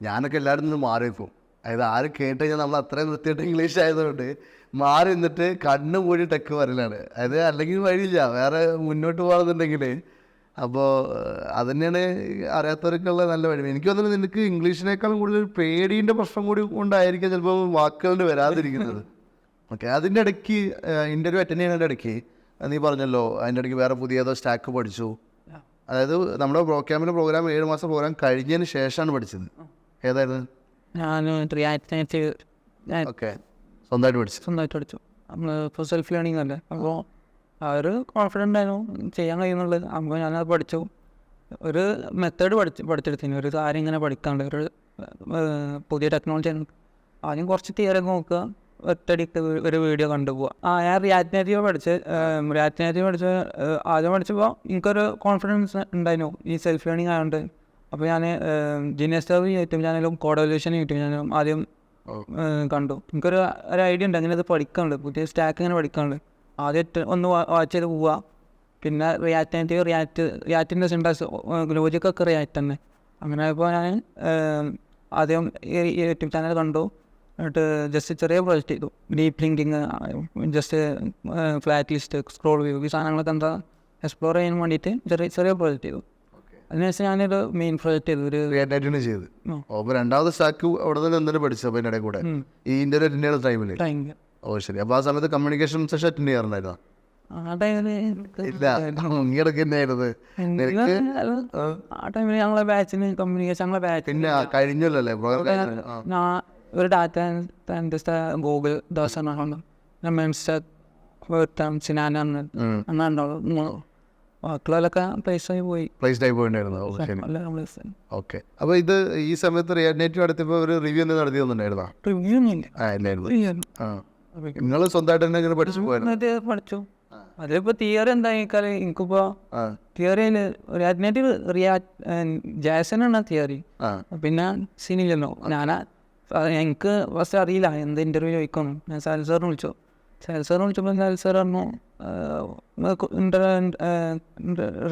ഞാനൊക്കെ എല്ലാവരും നിന്ന് മാറിയിരിക്കും. അതായത് ആരും കേട്ട് കഴിഞ്ഞാൽ നമ്മൾ അത്രയും വൃത്തിയായിട്ട് ഇംഗ്ലീഷ് ആയതുകൊണ്ട് മാറി നിന്നിട്ട് കണ്ണു മൂടി ടെക്ക് പറയലാണ്. അതായത് അല്ലെങ്കിൽ വഴിയില്ല വേറെ മുന്നോട്ട് പോകണമെന്നുണ്ടെങ്കിൽ. അപ്പോൾ അതുതന്നെയാണ് അറിയാത്തവർക്കുള്ള നല്ല വഴി. എനിക്ക് തോന്നുന്നത് നിനക്ക് ഇംഗ്ലീഷിനേക്കാളും കൂടുതൽ പേടീൻ്റെ പ്രശ്നം കൂടി കൊണ്ടായിരിക്കും ചിലപ്പോൾ വാക്കുകളുടെ വരാതിരിക്കുന്നത്. ഓക്കെ, അതിൻ്റെ ഇടയ്ക്ക് ഇൻ്റർവ്യൂ അറ്റൻഡ് ചെയ്യുന്നതിൻ്റെ ഇടയ്ക്ക് നീ പറഞ്ഞല്ലോ അതിൻ്റെ ഇടയ്ക്ക് വേറെ പുതിയ ഏതോ സ്റ്റാക്ക് പഠിച്ചു. അതായത് നമ്മുടെ പ്രോഗ്രാമിൻ്റെ പ്രോഗ്രാം 7 മാസം പ്രോഗ്രാം കഴിഞ്ഞതിന് ശേഷമാണ് പഠിച്ചത്. ഏതായിരുന്നു? ഞാൻ ഓക്കെ, സ്വന്തമായിട്ട് പഠിച്ചു. നമ്മൾ ഇപ്പോൾ സെൽഫ് ലേണിംഗ് അല്ലേ. അപ്പോൾ അവർ കോൺഫിഡൻ്റ് ആയിരുന്നു ചെയ്യാൻ കഴിയുന്നുള്ളത്. അപ്പോൾ ഞാനത് പഠിച്ചു. ഒരു മെത്തേഡ് പഠിച്ചെടുത്തിന്. ഒരു കാര്യം ഇങ്ങനെ പഠിക്കാണ്ട് ഒരു പുതിയ ടെക്നോളജി ആദ്യം കുറച്ച് തിയറി നോക്കുക, ഒറ്റയടിക്ക് ഒരു വീഡിയോ കണ്ടുപോവുക. ഞാൻ റിയാക്ട് നേറ്റീവ് പഠിച്ച് ആദ്യം പഠിച്ചപ്പോൾ എനിക്കൊരു കോൺഫിഡൻസ് ഉണ്ടായിരുന്നു ഈ സെൽഫ് ലേണിംഗ് ആയതുകൊണ്ട്. അപ്പോൾ ഞാൻ ജീനിയസ് യൂട്യൂബ് ചാനലും കോഡ് എവല്യൂഷൻ യൂട്യൂബ് ചാനലും ആദ്യം കണ്ടു. എനിക്കൊരു ഐഡിയ ഉണ്ട് അങ്ങനെ ഇത് പഠിക്കാനുണ്ട്, പുതിയ സ്റ്റാക്ക് ഇങ്ങനെ പഠിക്കാനുണ്ട്. ആദ്യം ഒന്ന് വാച്ച് ചെയ്ത് പോവുക. പിന്നെ റിയാക്റ്റിൻ്റെ സിൻടാക്സ് ലോജിക്കൊക്കെ റിയാക്ട് തന്നെ. അങ്ങനെ ഇപ്പോൾ ഞാൻ ആദ്യം യൂട്യൂബ് ചാനൽ കണ്ടു. എന്നിട്ട് ജസ്റ്റ് ചെറിയ പ്രോജക്റ്റ് ചെയ്തു. Deep linking, just flat list, scroll view, ഈ സാധനങ്ങളൊക്കെ എന്താ എക്സ്പ്ലോർ ചെയ്യാൻ വേണ്ടിയിട്ട് ചെറിയ പ്രോജക്റ്റ് ചെയ്തു. അതിനുശേഷം ഞാനൊരു മെയിൻ പ്രോജക്റ്റ് ചെയ്തു. ഒരു ചെയ്തു. അപ്പോൾ രണ്ടാമത് സ്റ്റാക്ക് അവിടെ തന്നെ എന്തെങ്കിലും പഠിച്ചു. അപ്പോൾ അതിൻ്റെ കൂടെ ഈ ഇന്റർവ്യൂ അറ്റൻഡ് ചെയ്യുന്ന ടൈമിൽ. ഓ ശരി. അപ്പോൾ ആ സമയത്ത് കമ്മ്യൂണിക്കേഷൻ സെഷൻ അറ്റൻഡ് ചെയ്യാറുണ്ടായിരുന്നോ? ആ ടൈമിൽ ഞങ്ങളെ ബാച്ചിന് കമ്മ്യൂണിക്കേഷൻ പിന്നെ കഴിഞ്ഞല്ലോ അല്ലേ ഒരു ഡാറ്റ സയൻറ്റിസ്റ്റ് ഗൂഗിൾ ദോശമാണ് വാക്കുകളൊക്കെ പ്ലേസായി പോയിട്ടുണ്ടായിരുന്നു. ഓക്കെ. അപ്പോൾ ഇത് ഈ സമയത്ത് റിയാക്ട് നേറ്റീവ് അടുത്തപ്പോൾ ഒരു റിവ്യൂ ഒന്നും നടത്തി തന്നിട്ടുണ്ടായിരുന്നോ? റിവ്യൂ നിങ്ങൾ സ്വന്തമായിട്ട് തന്നെ ഇങ്ങനെ പഠിച്ചു പഠിച്ചു. അതിലിപ്പോൾ തിയറി എന്തായിക്കാൽ എനിക്കിപ്പോൾ തിയറിയിൽ റിയാക്ട് നേറ്റീവ് ജാസനാണ് തിയറി. പിന്നെ സീനില്ലല്ലോ. എനിക്ക് ഫസ്റ്റ് അറിയില്ല എന്ത് ഇൻ്റർവ്യൂ ചോദിക്കുന്നു. ഞാൻ സാറിനെ വിളിച്ചു. വിളിച്ചപ്പോൾ സാർ പറഞ്ഞു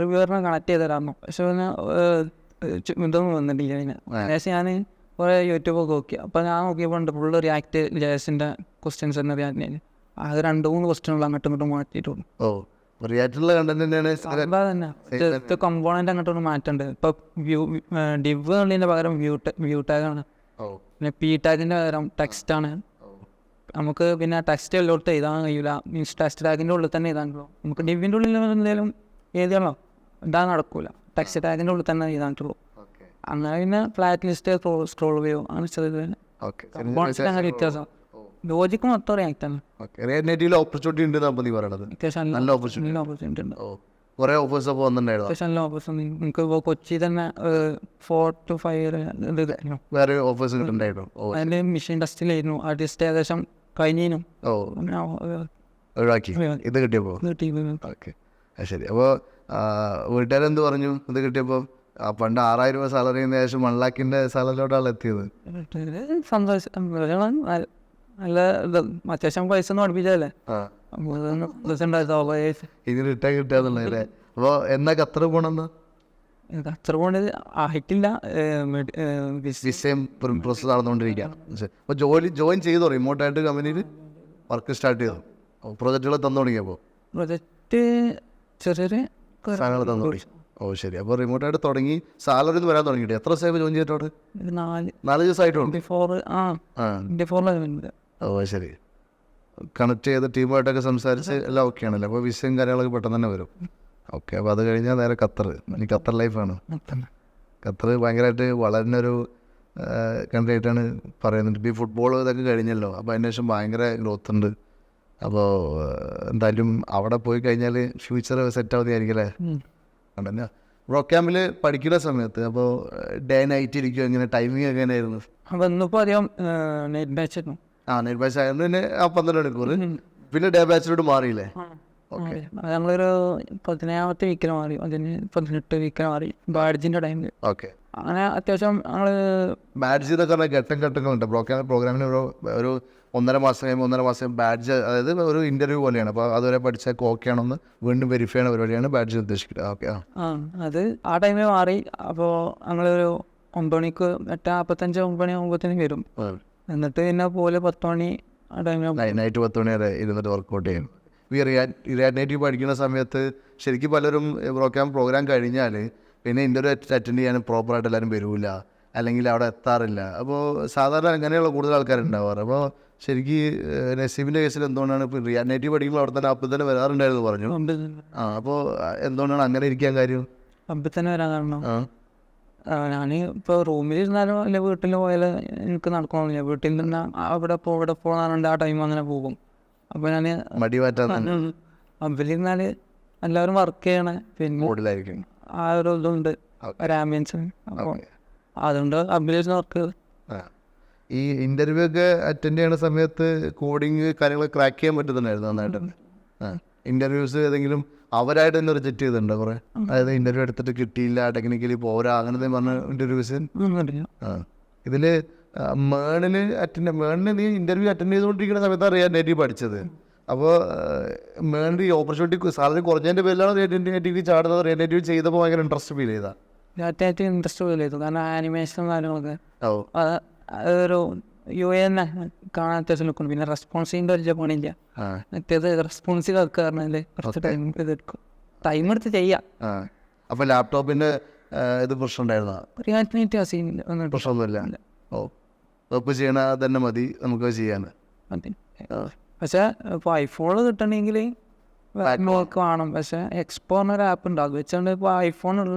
റിവ്യൂറിനെ കണക്ട് ചെയ്ത് തരാമെന്നു. പക്ഷെ പിന്നെ ഇതൊന്നും വന്നിട്ടില്ല. ഏകദേശം ഞാൻ കുറേ യൂട്യൂബൊക്കെ നോക്കി. അപ്പോൾ ഞാൻ നോക്കിയപ്പോൾ ഉണ്ട് ഫുള്ള് റിയാക്ട് ജേസിൻ്റെ ക്വസ്റ്റ്യൻസ് തന്നെ റിയാക്ട് ചെയ്യാൻ. അത് 2-3 ക്വസ്റ്റ്യനുകൾ അങ്ങോട്ടും ഇങ്ങോട്ടും മാറ്റിയിട്ടുണ്ട്. ജസ്റ്റ് കമ്പോണൻ്റ് അങ്ങോട്ടൊന്ന് മാറ്റുന്നുണ്ട്. ഇപ്പോൾ ഡിവ് എന്നുള്ളതിൻ്റെ പകരം വ്യൂ ടാഗാണ്. പിന്നെ പി ടാഗിൻ്റെ പകരം ടെക്സ്റ്റാണ്. നമുക്ക് പിന്നെ ടെക്സ്റ്റ് എല്ലായിടത്തും എഴുതാൻ കഴിയില്ല. മീൻസ് ടെക്സ്റ്റ് ടാഗിൻ്റെ ഉള്ളിൽ തന്നെ എഴുതാനുള്ളൂ. നമുക്ക് ഡിവിൻ്റെ ഉള്ളിൽ എന്തെങ്കിലും എഴുതിയാണോ ഇടാൻ നടക്കൂല. ടെക്സ്റ്റ് ടാഗിൻ്റെ ഉള്ളിൽ തന്നെ എഴുതാനുള്ളൂ. അങ്ങനെ പിന്നെ ഫ്ലാറ്റ് ലിസ്റ്റ് സ്ക്രോൾ ചെയ്യും. അങ്ങനെ ചെയ്ത് അങ്ങനെ വ്യത്യാസം. ലോജിക്ക് മൊത്തം റിയാക്റ്റാണ്. ഓപ്പർച്യൂണിറ്റി ഉണ്ട് നീ പറയണത്. അത്യാവശ്യം നല്ല ഓപ്പർച്യൂണിറ്റി ഉണ്ട്. കുറെ ഓഫേഴ്സ് അപ്പോൾ വന്നിട്ടുണ്ടായിരുന്നു. അത്യാവശ്യം നല്ല ഓപ്പർച്യൂണിറ്റി. നമുക്ക് ഇപ്പോൾ കൊച്ചി തന്നെ 4 to 5 ഇത് കഴിഞ്ഞു. വേറെ ഓഫേഴ്സ് കിട്ടുന്നുണ്ടായിരുന്നു. അതിൻ്റെ മിഷൻ ടെസ്റ്റിലായിരുന്നു. ആ ടെസ്റ്റ് ഏകദേശം കഴിഞ്ഞു. ഒഴിവാക്കി ഇത് കിട്ടിയപ്പോൾ. ഓക്കെ, ശരി. അപ്പോൾ വീട്ടുകാരെന്ത് പറഞ്ഞു ഇത് കിട്ടിയപ്പോൾ? പണ്ട് 6,000 രൂപ സാലറി ശേഷം 1 lakh സാലറിയോടാണ് എത്തിയത്. സന്തോഷം. നല്ല അത്യാവശ്യം പൈസ ഒന്നും അടുപ്പിച്ചല്ലേ. ഇനി റിട്ടേൺ കിട്ടുകയെന്നുള്ളതല്ലേ. അപ്പോൾ എന്നാ ഖത്തർ പോകണമെന്ന്? ഖത്തർ പോകേണ്ടത് ആയിട്ടില്ല. വിസയും പ്രോസസ് നടന്നുകൊണ്ടിരിക്കുകയാണ്. അപ്പോൾ ജോയിൻ ചെയ്തോ? റിമോട്ടായിട്ട് കമ്പനിയിൽ വർക്ക് സ്റ്റാർട്ട് ചെയ്തോ? പ്രോജക്റ്റുകൾ തന്നു തുടങ്ങിയപ്പോൾ? പ്രൊജക്റ്റ് ചെറിയ സാധനങ്ങൾ തന്നു തുടങ്ങി. ശരി. അപ്പോൾ റിമോട്ടായിട്ട് തുടങ്ങി സാലറി ഒന്ന് വരാൻ തുടങ്ങിയിട്ട് എത്ര ദിവസമായി ജോയിൻ ചെയ്തിട്ടോട്? 4 ദിവസമായിട്ടുണ്ട്. ശരി. കണക്ട് ചെയ്ത് ടീമായിട്ടൊക്കെ സംസാരിച്ച് എല്ലാം ഓക്കെ ആണല്ലോ. അപ്പോൾ വിസയും കാര്യങ്ങളൊക്കെ പെട്ടെന്ന് തന്നെ വരും. ഓക്കെ. അപ്പോൾ അത് കഴിഞ്ഞാൽ നേരെ ഖത്തർ. ഇനി ഖത്തർ ലൈഫാണ്. ഖത്തർ ഭയങ്കരമായിട്ട് വളരുന്നൊരു കൺട്രി ആയിട്ടാണ് പറയുന്നത്. ഇപ്പോൾ ഈ ഫുട്ബോൾ ഇതൊക്കെ കഴിഞ്ഞല്ലോ. അപ്പോൾ അതിന് ശേഷം ഭയങ്കര ഗ്രോത്ത് ഉണ്ട്. അപ്പോൾ എന്തായാലും അവിടെ പോയി കഴിഞ്ഞാൽ ഫ്യൂച്ചർ സെറ്റ് ആവുന്നതായിരിക്കും അല്ലേ? കണ്ടന്നെ ബ്രോ ക്യാമ്പിൽ പഠിക്കുന്ന സമയത്ത് അപ്പോൾ ഡേ നൈറ്റ് ഇരിക്കും. എങ്ങനെ ടൈമിങ് എങ്ങനെയായിരുന്നു? വന്നപ്പോൾ അധികം നൈറ്റ് ബാച്ച് ആയിരുന്നു. നൈറ്റ് ബാച്ച് ആയിരുന്നു. പിന്നെ 12 മണിക്കൂർ. പിന്നെ ഡേ ബാച്ചിലോട്ട് മാറിയില്ലേ? ഞങ്ങളൊരു 17ാമത്തെ വീക്കിൽ മാറി. 18 വീക്കിൽ മാറി ബാഡ്ജിൻ്റെ ടൈമിൽ. ഓക്കെ. അങ്ങനെ അത്യാവശ്യം ഞങ്ങൾ ബാഡ്ജ് എന്നൊക്കെ പറഞ്ഞാൽ ഘട്ടങ്ങളുണ്ട്. പ്രോഗ്രാമിന് ഒരു 1.5 മാസം കഴിയുമ്പോൾ 1.5 മാസം ബാഡ്ജ്, അതായത് ഒരു ഇൻ്റർവ്യൂ പോലെയാണ്. അപ്പോൾ അതുവരെ പഠിച്ചാൽ ഓക്കെ ആണെന്ന് വീണ്ടും വെരിഫൈ ചെയ്യുന്ന പരിപാടിയാണ് ബാഡ്ജ് ഉദ്ദേശിക്കുന്നത്. ഓക്കെ. അത് ആ ടൈമിൽ മാറി. അപ്പോൾ ഞങ്ങളൊരു 9 മണിക്ക് 8:45 9 മണി ആകുമ്പോഴത്തേനും വരും. എന്നിട്ട് പിന്നെ പോലെ 10 മണി ആ ടൈമിൽ നൈറ്റ് 10 മണി വരെ ഇരുന്നിട്ട് വർക്കൗട്ട് ചെയ്യും. ഈ റിയാക്ട് നേറ്റീവ് പഠിക്കുന്ന സമയത്ത് ശരിക്കും പലരും പ്രോഗ്രാം കഴിഞ്ഞാൽ പിന്നെ ഇൻ്റർവ്യൂ അറ്റൻഡ് ചെയ്യാൻ പ്രോപ്പറായിട്ട് എല്ലാവരും വരില്ല, അല്ലെങ്കിൽ അവിടെ എത്താറില്ല. അപ്പോൾ സാധാരണ അങ്ങനെയുള്ള കൂടുതൽ ആൾക്കാരുണ്ടാവാറ്. അപ്പോൾ ശരിക്കും നസീബിൻ്റെ കേസിൽ എന്തുകൊണ്ടാണ് ഇപ്പോൾ റിയാക്ട് നേറ്റീവ് പഠിക്കുമ്പോൾ അവിടെ തന്നെ അപ്പം തന്നെ വരാറുണ്ടായിരുന്നു പറഞ്ഞു. അപ്പോൾ എന്തുകൊണ്ടാണ് അങ്ങനെ ഇരിക്കാൻ കാര്യം? അപ്പം തന്നെ വരാൻ കാരണം ഞാൻ ഇപ്പോൾ റൂമിലിരുന്നാലോ അല്ലെ വീട്ടിൽ പോയാലോ എനിക്ക് നടക്കണമെന്നില്ല. വീട്ടിൽ നിന്ന് അവിടെ പോകാറുണ്ട്. ആ ടൈം അങ്ങനെ പോകും. അപ്പോൾ ഞാൻ മടി മാറ്റാൻ അമ്പലിരുന്നാൽ എല്ലാവരും വർക്ക് ചെയ്യണേ. പിന്നെ കൂടുതലായിരിക്കും ആ ഒരു ഇതുണ്ട്, ഒരു ആംബിയൻസ്. അപ്പോൾ അതുകൊണ്ട് അമ്പലിരുന്ന് വർക്ക്. ഈ ഇൻ്റർവ്യൂ ഒക്കെ അറ്റൻഡ് ചെയ്യുന്ന സമയത്ത് കോഡിങ് കാര്യങ്ങൾ ക്രാക്ക് ചെയ്യാൻ പറ്റുന്നുണ്ടായിരുന്നു നന്നായിട്ട്? ഇൻ്റർവ്യൂസ് ഏതെങ്കിലും അവരായിട്ട് തന്നെ റിജക്റ്റ് ചെയ്തിട്ടുണ്ടോ കുറേ? അതായത് ഇൻ്റർവ്യൂ എടുത്തിട്ട് കിട്ടിയില്ല, ടെക്നിക്കലി പോരാ, അങ്ങനത്തെ പറഞ്ഞ ഇൻ്റർവ്യൂസ്? ഇതിൽ മേണിന് നീ ഇൻ്റർവ്യൂ അറ്റൻഡ് ചെയ്തുകൊണ്ടിരിക്കുന്ന സമയത്താണ് റിയാക്ട് നേറ്റീവ് പഠിച്ചത്. അപ്പോൾ മേണിൽ ഈ ഓപ്പർച്യൂണിറ്റി സാലറി കുറഞ്ഞതിൻ്റെ പേരിലാണ് റിയാക്ട് നേറ്റീവ് ചാടുന്നത്? റിയാക്ട് നേറ്റീവ് ചെയ്തപ്പോൾ ഭയങ്കര ഇൻട്രസ്റ്റ് ഫീൽ ചെയ്താ? ഇൻട്രസ്റ്റ് ഫീൽ ചെയ്തു. കാരണം ആനിമേഷനും കാര്യങ്ങളൊക്കെ അതൊരു തന്നെ കാണാൻ അത്യാവശ്യം നിൽക്കുന്നു. പിന്നെ റെസ്പോൺസിൻ്റെ വലിയ പണിയില്ല. മറ്റേത് റെസ്പോൺസീവ് ആക്കുക പറഞ്ഞാൽ കുറച്ച് ടൈം എടുത്ത് ചെയ്യാം. അപ്പോൾ ലാപ്ടോപ്പിൻ്റെ ഇത് പ്രശ്നം ഉണ്ടായിരുന്നോ? റിയാക്ട് നേറ്റീവ് സീൻ പ്രശ്നമൊന്നുമില്ല. വർക്ക് ചെയ്യണ തന്നെ മതി നമുക്ക് ചെയ്യാൻ. പക്ഷേ ഇപ്പോൾ ഐഫോൺ കിട്ടണമെങ്കിൽ വർക്ക് വേണം. പക്ഷേ എക്സ്പോ എന്നൊരു ആപ്പ് ഉണ്ട്. അത് വെച്ചുകൊണ്ട് ഇപ്പോൾ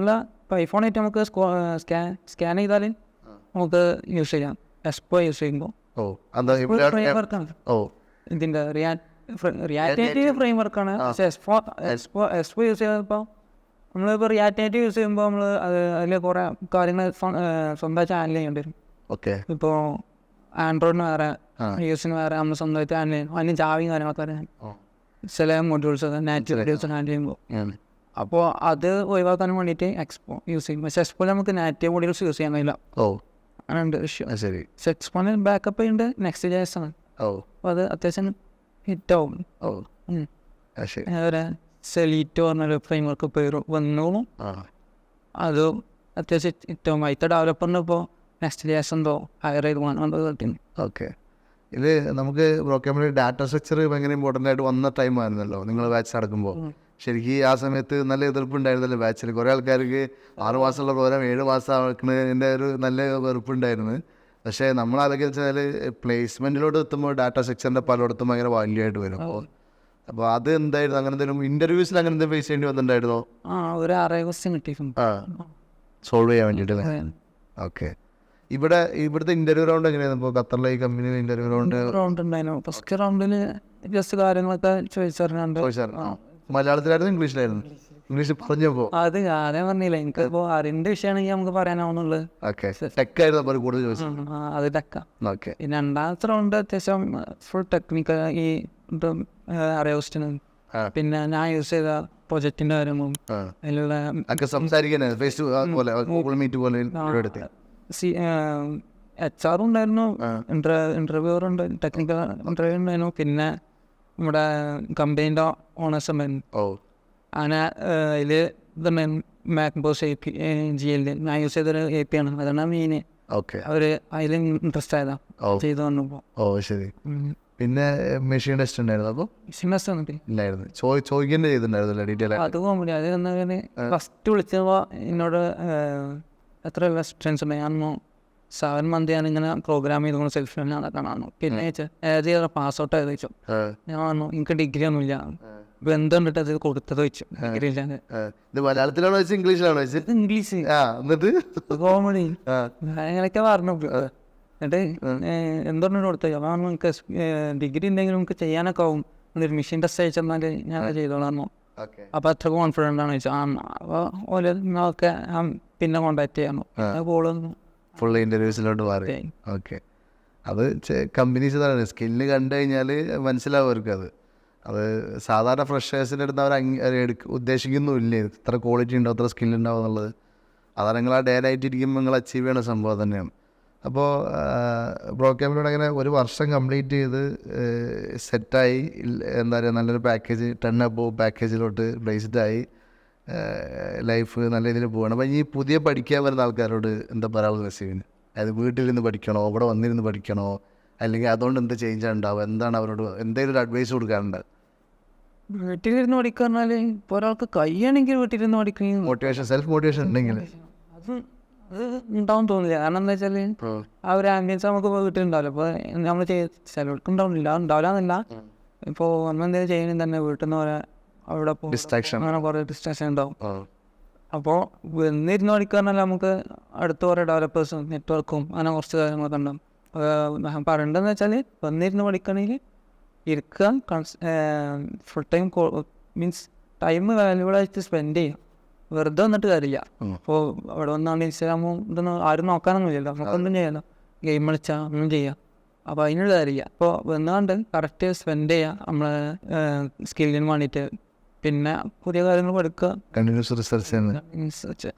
ഐഫോൺ ആയിട്ട് നമുക്ക് സ്കാൻ ചെയ്താൽ നമുക്ക് യൂസ് ചെയ്യാം. എക്സ്പോ യൂസ് ചെയ്യുമ്പോൾ ഇതിൻ്റെ റിയാക്ട് ഫ്രെയിം വർക്കാണ്. പക്ഷേ എക്സ്പോ യൂസ് ചെയ്യുമ്പോൾ നമ്മളിപ്പോൾ റിയാക്ട് യൂസ് ചെയ്യുമ്പോൾ നമ്മൾ അതിൽ കുറേ കാര്യങ്ങൾ സ്വന്തമായിട്ട് ഹാൻഡിൽ ചെയ്യേണ്ടി വരും. ഇപ്പോൾ ആൻഡ്രോയിഡിന് വേറെ, യൂസിന് വേറെ, നമ്മൾ സ്വന്തമായിട്ട് ഹാൻഡിൽ ചെയ്യണം. അതിന് ജാവയും കാര്യങ്ങളൊക്കെ അറിയാം. ചില മൊഡ്യൂൾസ് ഒക്കെ നാച്ചുറൽ ഹാൻഡിൽ ചെയ്യുമ്പോൾ. അപ്പോൾ അത് ഒഴിവാക്കാൻ വേണ്ടിയിട്ട് എക്സ്പോ യൂസ് ചെയ്യും. പക്ഷേ എക്സ്പോ നമുക്ക് നാറ്റീവ് മൊഡ്യൂൾസ് യൂസ് ചെയ്യാൻ കഴിയില്ല. അങ്ങനെ ഉണ്ട് ഇഷ്യൂ. എക്സ്പോന് ബാക്കപ്പ് ഉണ്ട് നെക്സ്റ്റ് ജേസ് ആണ്. അപ്പോൾ അത് അത്യാവശ്യം ഹിറ്റാവും. സെലീറ്റ് പറഞ്ഞൊരു ഫ്രെയിം വർക്ക് ഇപ്പോൾ വന്നോളും. അത് അത്യാവശ്യം ഹിറ്റാവും. അതിൻ്റെ ഡെവലപ്പറിന് ഇപ്പോൾ നെക്സ്റ്റ് ജേസ് എന്തോ ഹയർ ചെയ്ത് പോകാൻ കിട്ടുന്നു. ഓക്കെ. ഇത് നമുക്ക് പ്രോഗ്രാമിൽ ഡാറ്റ സ്ട്രക്ചർ ഭയങ്കര ഇമ്പോർട്ടൻ്റ് ആയിട്ട് വന്ന ടൈം ആയിരുന്നല്ലോ നിങ്ങൾ ബാച്ച് നടക്കുമ്പോൾ. ശരിക്കും ആ സമയത്ത് നല്ല എതിർപ്പുണ്ടായിരുന്നല്ലോ ബാച്ചിൽ. കുറേ ആൾക്കാർക്ക് 6 മാസമുള്ള പ്രോഗ്രാം 7 മാസം ആക്കുന്നതിൻ്റെ ഒരു നല്ല വെറുപ്പുണ്ടായിരുന്നു. പക്ഷേ നമ്മളതൊക്കെ വെച്ചാൽ പ്ലേസ്മെൻറ്റിലോട്ട് എത്തുമ്പോൾ ഡാറ്റ സെക്ഷൻ്റെ പലയിടത്തും ഭയങ്കര വാല്യൂ ആയിട്ട് വരും. അപ്പോൾ അത് എന്തായിരുന്നു, അങ്ങനെ എന്തെങ്കിലും ഇൻ്റർവ്യൂസിൽ അങ്ങനെ എന്തെങ്കിലും ഫേസ് ചെയ്യേണ്ടി വന്നിട്ടുണ്ടായിരുന്നോ? ഒരു 6 ക്വസ്റ്റ്യൻ കിട്ടിയിട്ടുണ്ട് സോൾവ് ചെയ്യാൻ വേണ്ടിയിട്ടല്ലേ? ഓക്കെ. ഇവിടുത്തെ ഇൻ്റർവ്യൂ റൗണ്ട് എങ്ങനെയായിരുന്നു? ഇപ്പോൾ ഖത്തറിലെ ഈ കമ്പനിയിൽ ഇൻ്റർവ്യൂ റൗണ്ട് ഉണ്ടായിരുന്നു. ഫസ്റ്റ് റൗണ്ടിൽ ജസ്റ്റ് കാര്യങ്ങളൊക്കെ ചോദിച്ചറിഞ്ഞാണ്ട്. മലയാളത്തിലായിരുന്നു ഇംഗ്ലീഷിലായിരുന്നു? ഇംഗ്ലീഷ് പറഞ്ഞപ്പോൾ അത് ഞാനേ പറഞ്ഞില്ല, എനിക്ക് ഇപ്പോൾ അറിയേണ്ട വിഷയമാണെങ്കിൽ നമുക്ക് പറയാനാവുന്നുള്ളത്. ഓക്കെ. ടെക്കായിരുന്നു അപ്പോൾ കൂടുതൽ ചോദിച്ചത്? അത് ടെക്കാം. ഓക്കെ. പിന്നെ രണ്ടാമത്തെ റൗണ്ട് അത്യാവശ്യം ഫുൾ ടെക്നിക്കൽ, ഈ അറിയാൻ. പിന്നെ ഞാൻ യൂസ് ചെയ്ത പ്രൊജക്റ്റിന്റെ കാര്യങ്ങളും അതിലുള്ള HR ഉണ്ടായിരുന്നു, ഇന്റർവ്യൂർ ഉണ്ട്, ടെക്നിക്കൽ ഇന്റർവ്യൂ ഉണ്ടായിരുന്നു. പിന്നെ നമ്മുടെ കമ്പനീൻ്റെ ഓണേഴ്സ് ഉണ്ടായിരുന്നു. അങ്ങനെ അതിൽ ഇതുണ്ടായിരുന്നു മാക്ബോസ് API GL ഞാൻ യൂസ് ചെയ്തൊരു API ആണ്, അതാണ് മെയിൻ. അവർ അതിൽ ഇൻട്രസ്റ്റ് ആയതാ ചെയ്ത് വന്നപ്പോൾ. ശരി. പിന്നെ മെഷീൻ ടെസ്റ്റ് ഉണ്ടായിരുന്നു? അപ്പോൾ മെഷീൻ ടെസ്റ്റ് ഇല്ലായിരുന്നു, ചോദിക്കേണ്ട ചെയ്തിട്ടുണ്ടായിരുന്നില്ല ഡീറ്റെയിൽ? അത് കോമഡി. അത് എന്നാൽ ഫസ്റ്റ് വിളിച്ചപ്പോൾ എന്നോട് എത്ര സ്ട്രെങ്സ് ഉണ്ട്, ഞാൻ 7 month ഞാനിങ്ങനെ പ്രോഗ്രാം ചെയ്തുകൊണ്ട് സെൽഫ് അതൊക്കെ കാണുന്നു. പിന്നെ ഏത് പാസ്ഔട്ട് ആയത് ചോദിച്ചു. ഞാൻ പറഞ്ഞു എനിക്ക് ഡിഗ്രി ഒന്നുമില്ല, ഇപ്പം എന്തുകൊണ്ടിട്ട് അത് കൊടുത്തത് വെച്ചു. ഡിഗ്രി ഇല്ലാതെ. മലയാളത്തിലാണോ വെച്ചാൽ ഇംഗ്ലീഷിലാണോ വെച്ചത്? ഇംഗ്ലീഷ്. എന്നിട്ട് കോമഡി അങ്ങനെയൊക്കെ പറഞ്ഞു. എന്നിട്ട് എന്തുകൊണ്ടാണ് കൊടുത്തത്? അപ്പോൾ നമുക്ക് ഡിഗ്രി ഉണ്ടെങ്കിൽ നമുക്ക് ചെയ്യാനൊക്കെ ആവും, ഒരു മെഷീൻ ടെസ്റ്റ് അയച്ചെന്നാൽ ഞാൻ ചെയ്തോളാം. അപ്പോൾ അത്ര കോൺഫിഡൻ്റ് ആണ് ചോദിച്ചാൽ. അപ്പോൾ ഓരോ ഒക്കെ പിന്നെ കോൺടാക്ട് ചെയ്യാമോ കോളൊന്നും ഫുൾ ഇൻ്റർവ്യൂസിലോട്ട് മാറി. ഓക്കെ. അത് കമ്പനീസ് ഇതാണ്, സ്കില്ല് കണ്ടു കഴിഞ്ഞാൽ മനസ്സിലാവും അവർക്ക്. അത് സാധാരണ ഫ്രഷേഴ്സിൻ്റെ അടുത്ത് അവർ ഉദ്ദേശിക്കുന്നുമില്ലേ ഇത്ര ക്വാളിറ്റി ഉണ്ടാവും, ഇത്ര സ്കിൽ ഉണ്ടാവും എന്നുള്ളത്. അതാണ് നിങ്ങൾ ആ ഡേ ആയിട്ട് ഇരിക്കുമ്പോൾ നിങ്ങൾ അച്ചീവ് ചെയ്യണ സംഭവം തന്നെയാണ്. അപ്പോൾ ബ്രോക്യാമ്പിലൂടെ അങ്ങനെ 1 വർഷം കംപ്ലീറ്റ് ചെയ്ത് സെറ്റായി, എന്താ പറയുക, നല്ലൊരു പാക്കേജ് 10 above പാക്കേജിലോട്ട് ബ്ലേസ്ഡായി, ലൈഫ് നല്ല രീതിയിൽ പോകണം. അപ്പം ഈ പുതിയ പഠിക്കാൻ വരുന്ന ആൾക്കാരോട് എന്താ പറയാനുള്ളത് നസീമിന്? അതായത് വീട്ടിലിരുന്ന് പഠിക്കണോ, ഇവിടെ വന്നിരുന്ന് പഠിക്കണോ, അല്ലെങ്കിൽ അതുകൊണ്ട് എന്ത് ചേഞ്ചാണ് ഉണ്ടാവുക? എന്താണ് അവരോട് എന്തെങ്കിലും ഒരു അഡ്വൈസ് കൊടുക്കാറുണ്ട്? വീട്ടിലിരുന്ന് പഠിക്കുക പറഞ്ഞാൽ ഇപ്പോൾ ഒരാൾക്ക് കഴിയണമെങ്കിൽ വീട്ടിലിരുന്ന് പഠിക്കണമെങ്കിൽ മോട്ടിവേഷൻ, സെൽഫ് മോട്ടിവേഷൻ ഉണ്ടെങ്കിൽ അത് ഉണ്ടാവും തോന്നില്ല. കാരണം എന്താ വെച്ചാൽ ആ ഒരു ആംബിയൻസ് നമുക്ക് വീട്ടിലുണ്ടാവില്ല. അപ്പോൾ നമ്മൾ ചിലർക്ക് ഉണ്ടാവില്ല എന്നല്ല. ഇപ്പോൾ നമ്മൾ എന്തെങ്കിലും ചെയ്യണമെങ്കിൽ തന്നെ വീട്ടിൽ നിന്ന് അവിടെ അങ്ങനെ കുറേ ഡിസ്ട്രാക്ഷൻ ഉണ്ടാവും. അപ്പോൾ വന്നിരുന്ന് പഠിക്കാറിനാൽ നമുക്ക് അടുത്ത കുറേ ഡെവലപ്പേഴ്സും നെറ്റ്വർക്കും അങ്ങനെ കുറച്ച് കാര്യങ്ങളൊക്കെ ഉണ്ടാവും. ഞാൻ പറയേണ്ടതെന്ന് വെച്ചാൽ വന്നിരുന്ന് പഠിക്കണമെങ്കിൽ ഇരിക്കുക, ഫുൾ ടൈം മീൻസ് ടൈം വാല്യുബിളായിട്ട് സ്പെൻഡ് ചെയ്യുക, വെറുതെ വന്നിട്ട് കാര്യമില്ല. അപ്പോൾ അവിടെ വന്നാണ്ട് ഇൻസ്റ്റാഗ്രാമും ഇതൊന്നും ആരും നോക്കാനൊന്നും ഇല്ലല്ലോ, നമുക്കൊന്നും ചെയ്യാമല്ലോ, ഗെയിം കളിച്ചാൽ ഒന്നും ചെയ്യാം. അപ്പോൾ അതിനുള്ള കാര്യമില്ല. അപ്പോൾ വന്നുകൊണ്ട് കറക്റ്റ് സ്പെൻഡ് ചെയ്യുക നമ്മളെ സ്കില്ലിന് വേണ്ടിയിട്ട്. പിന്നെ പുതിയ കാര്യങ്ങൾ പഠിക്കുക, കണ്ടിന്യൂസ് റിസർച്ച്.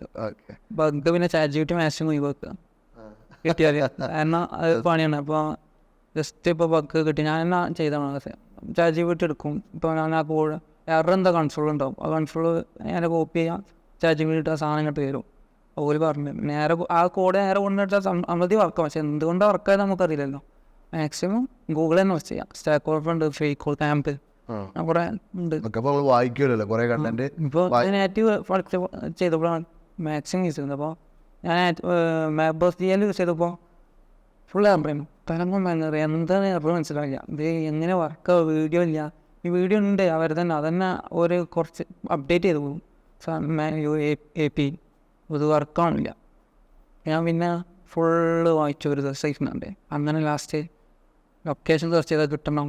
ബഗ് പിന്നെ ChatGPT മാക്സിമം ഒഴിവാക്കുക കിട്ടിയാൽ, കാരണം അത് പണിയാണ്. അപ്പോൾ ജസ്റ്റ് ഇപ്പോൾ ബഗ് കിട്ടി ഞാൻ എന്നാ ചെയ്താണ് ChatGPT എടുക്കും. ഇപ്പോൾ ഞാൻ ആ കോഡ് എന്താ കൺസോൾ ഉണ്ടാവും, ആ കൺസോൾ നേരെ കോപ്പി ചെയ്യാം, ChatGPT ആ സാധനം ഇങ്ങോട്ട് വരും. ഓല് പറഞ്ഞു നേരെ ആ കോഡ് നേരെ കൊണ്ടിട്ടാൽ നമ്മളത് വർക്കാം. പക്ഷെ എന്തുകൊണ്ടാണ് വർക്കായത് നമുക്കറിയില്ലല്ലോ. മാക്സിമം ഗൂഗിൾ തന്നെ വെച്ച് ചെയ്യാം. സ്റ്റാക്ക് ഓവർഫ്ലോ ഉണ്ട്, ഫേക്ക് ഓൾ ക്യാമ്പ് കുറേ ഉണ്ട്. ഇപ്പോൾ നേറ്റീവ് ചെയ്തപ്പോഴാണ് മാക്സിമം യൂസ് ചെയ്യുന്നത്. അപ്പോൾ ഞാൻ മാപ്ബോസ് GL യൂസ് ചെയ്തപ്പോൾ ഫുൾ പറയുന്നു തലങ്ങും ഭയങ്കര എന്താണ് എപ്പോഴും മനസ്സിലാവില്ല, ഇത് എങ്ങനെ വർക്ക് വീഡിയോ ഇല്ല. ഈ വീഡിയോ ഉണ്ട് അവർ തന്നെ അതന്നെ ഒരു കുറച്ച് അപ്ഡേറ്റ് ചെയ്ത് പോകും API, ഇത് വർക്കാണില്ല. ഞാൻ പിന്നെ ഫുള്ള് വായിച്ചു ഒരു ദിവസം ഇരുന്നുണ്ട്. അങ്ങനെ ലാസ്റ്റ് ലൊക്കേഷൻ സെർച്ച് ചെയ്താൽ കിട്ടണം,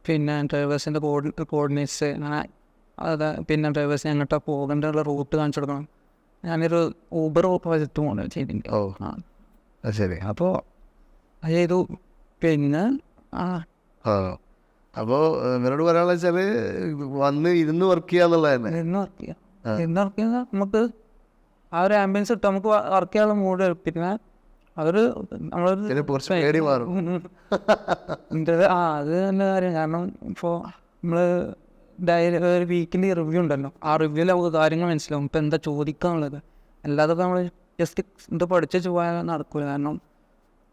പിന്നെ ഡ്രൈവേഴ്സിൻ്റെ കോർഡിനേറ്റ്സ് അങ്ങനെ പിന്നെ ഡ്രൈവേഴ്സിന് എങ്ങോട്ടാണ് പോകേണ്ട റൂട്ട് കാണിച്ചു കൊടുക്കണം. ഞാനൊരു ഊബർ പ്രോജക്റ്റ് പോലെ ചെയ്തിട്ടുണ്ട്. ശരി. അപ്പോൾ അത് ചെയ്തു. പിന്നെ അപ്പോൾ ഇവരോട് പറയാനുള്ള വെച്ചാൽ വന്ന് ഇരുന്ന് വർക്ക് ചെയ്യാന്നുള്ളതന്നെ. ഇരുന്ന് വർക്ക് ചെയ്യാൻ നമുക്ക് ആ ഒരു ആംബിയൻസ് ഇട്ട് നമുക്ക് വർക്ക് ചെയ്യാനുള്ള മൂഡ്. പിന്നെ അതൊരു നമ്മളൊരു അത് നല്ല കാര്യം. കാരണം ഇപ്പോൾ നമ്മൾ ഒരു വീക്കിലി റിവ്യൂ ഉണ്ടല്ലോ, ആ റിവ്യൂവിൽ നമുക്ക് കാര്യങ്ങൾ മനസ്സിലാവും ഇപ്പം എന്താ ചോദിക്കാന്നുള്ളത്. അല്ലാതെ നമ്മൾ ജസ്റ്റ് ഇത് പഠിച്ചു പോയാൽ നടക്കില്ല. കാരണം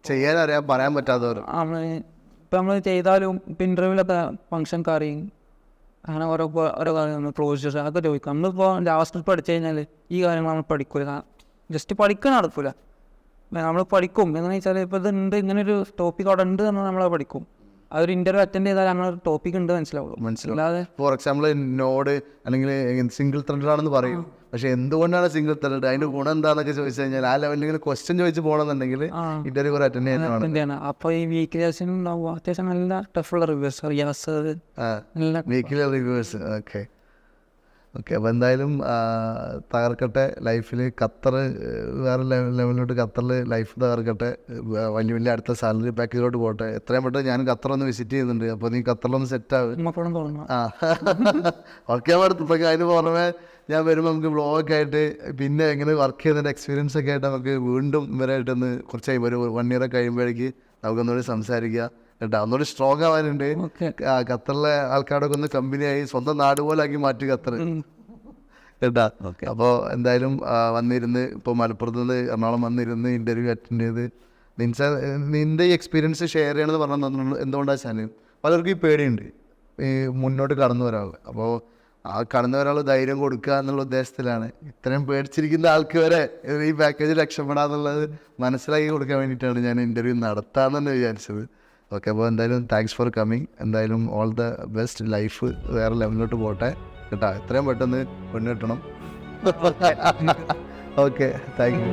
ചെയ്യാനറിയാൻ പറയാൻ പറ്റാത്തവർ ഇപ്പം നമ്മൾ ചെയ്താലും ഇപ്പം ഇൻ്റർവ്യൂവിലൊക്കെ ഫംഗ്ഷൻ കാര്യം അങ്ങനെ ഓരോ കാര്യങ്ങൾ ക്ലോസേഴ്സ് അതൊക്കെ ചോദിക്കാം. നമ്മളിപ്പോൾ ജാവാസ്ക്രിപ്റ്റ് പഠിച്ചു കഴിഞ്ഞാൽ ഈ കാര്യങ്ങൾ നമ്മൾ പഠിക്കില്ല, ജസ്റ്റ് പഠിക്കാൻ നടക്കില്ല. നമ്മൾ പഠിക്കും എങ്ങനെ വെച്ചാൽ ഇപ്പോൾ ഇതുണ്ട് ഇങ്ങനെ ഒരു ടോപ്പിക് അവിടെ ഉണ്ട് എന്ന് നമ്മൾ പഠിക്കും. ആ ഒരു ഇന്റർവ്യൂ അറ്റൻഡ് ചെയ്താൽ അങ്ങനെ ഒരു ടോപ്പിക് ഉണ്ട് മനസ്സിലാവുള്ളൂ. അല്ലാതെ ഫോർ എക്സാമ്പിൾ നോഡ് അല്ലെങ്കിൽ സിംഗിൾ ത്രെഡഡ് ആണെന്ന് പറയും, പക്ഷെ എന്തുകൊണ്ടാണ് സിംഗിൾ ത്രെഡഡ്, അതിന്റെ ഗുണം എന്താണെന്നൊക്കെ ചോദിച്ചു കഴിഞ്ഞാൽ ആ ലെവലിൽ ക്വസ്റ്റ്യൻ ചോദിച്ചു പോകണമെന്നുണ്ടെങ്കിൽ ഇന്റർവ്യൂ കുറെ അറ്റൻഡ് ചെയ്യാനാണ്. എന്താണ് അപ്പോൾ ഈ വീക്കിലി ഉണ്ടാവും അത്യാവശ്യം നല്ല ടഫുള്ള reviews weekly reviews. Okay okay. അപ്പോൾ എന്തായാലും തകർക്കട്ടെ ലൈഫിൽ. ഖത്തർ വേറെ ലെവലിലോട്ട് ഖത്തറിൽ ലൈഫ് തകർക്കട്ടെ. വലിയ വലിയ അടുത്ത സാലറി പാക്കേജിലോട്ട് പോട്ടെ. എത്രയും പെട്ടെന്ന് ഞാൻ ഖത്തറൊന്ന് വിസിറ്റ് ചെയ്യുന്നുണ്ട്. അപ്പോൾ നീ ഖത്തറിലൊന്ന് സെറ്റാവും. ആ വർക്ക് ചെയ്യാൻ പാടത്ത്. ഇപ്പം അതിന് പുറമെ ഞാൻ വരുമ്പോൾ നമുക്ക് വ്ളോഗൊക്കെ ആയിട്ട് പിന്നെ എങ്ങനെ വർക്ക് ചെയ്യുന്നതിൻ്റെ എക്സ്പീരിയൻസ് ഒക്കെ ആയിട്ട് നമുക്ക് വീണ്ടും ഇവരായിട്ടൊന്ന് കുറച്ച് കഴിയുമ്പോൾ ഒരു 1 year കഴിയുമ്പോഴേക്ക് നമുക്കൊന്നുകൂടി സംസാരിക്കുക കേട്ടോ. ഒന്നുകൂടി സ്ട്രോങ് ആവാനുണ്ട്. ഖത്തറിലെ ആൾക്കാരൊക്കെ ഒന്ന് കമ്പനിയായി സ്വന്തം നാട് പോലെ ആക്കി മാറ്റി ഖത്തർ കേട്ടാ. അപ്പോൾ എന്തായാലും വന്നിരുന്ന് ഇപ്പോൾ മലപ്പുറത്ത് നിന്ന് എറണാകുളം വന്നിരുന്ന് ഇൻ്റർവ്യൂ അറ്റൻഡ് ചെയ്ത് നിൻ്റെ ഈ എക്സ്പീരിയൻസ് ഷെയർ ചെയ്യണമെന്ന് പറഞ്ഞാൽ എന്തുകൊണ്ടാണ് വെച്ചാൽ പലർക്കും ഈ പേടിയുണ്ട് ഈ മുന്നോട്ട് കടന്നു വരാൾ. അപ്പോൾ ആ കടന്നു വരാൾ ധൈര്യം കൊടുക്കുക എന്നുള്ള ഉദ്ദേശത്തിലാണ്. ഇത്രയും പേടിച്ചിരിക്കുന്ന ആൾക്ക് വരെ ഈ പാക്കേജ് രക്ഷപ്പെടാന്നുള്ളത് മനസ്സിലാക്കി കൊടുക്കാൻ വേണ്ടിയിട്ടാണ് ഞാൻ ഇൻ്റർവ്യൂ നടത്താമെന്ന് തന്നെ വിചാരിച്ചത്. ഓക്കെ. അപ്പോൾ എന്തായാലും താങ്ക്സ് ഫോർ കമ്മിങ്. എന്തായാലും ഓൾ ദ ബെസ്റ്റ്. ലൈഫ് വേറെ ലെവലിലോട്ട് പോട്ടെ കേട്ടോ. എത്രയും പെട്ടെന്ന് പെണ്ണ് കിട്ടണം. Okay thank you.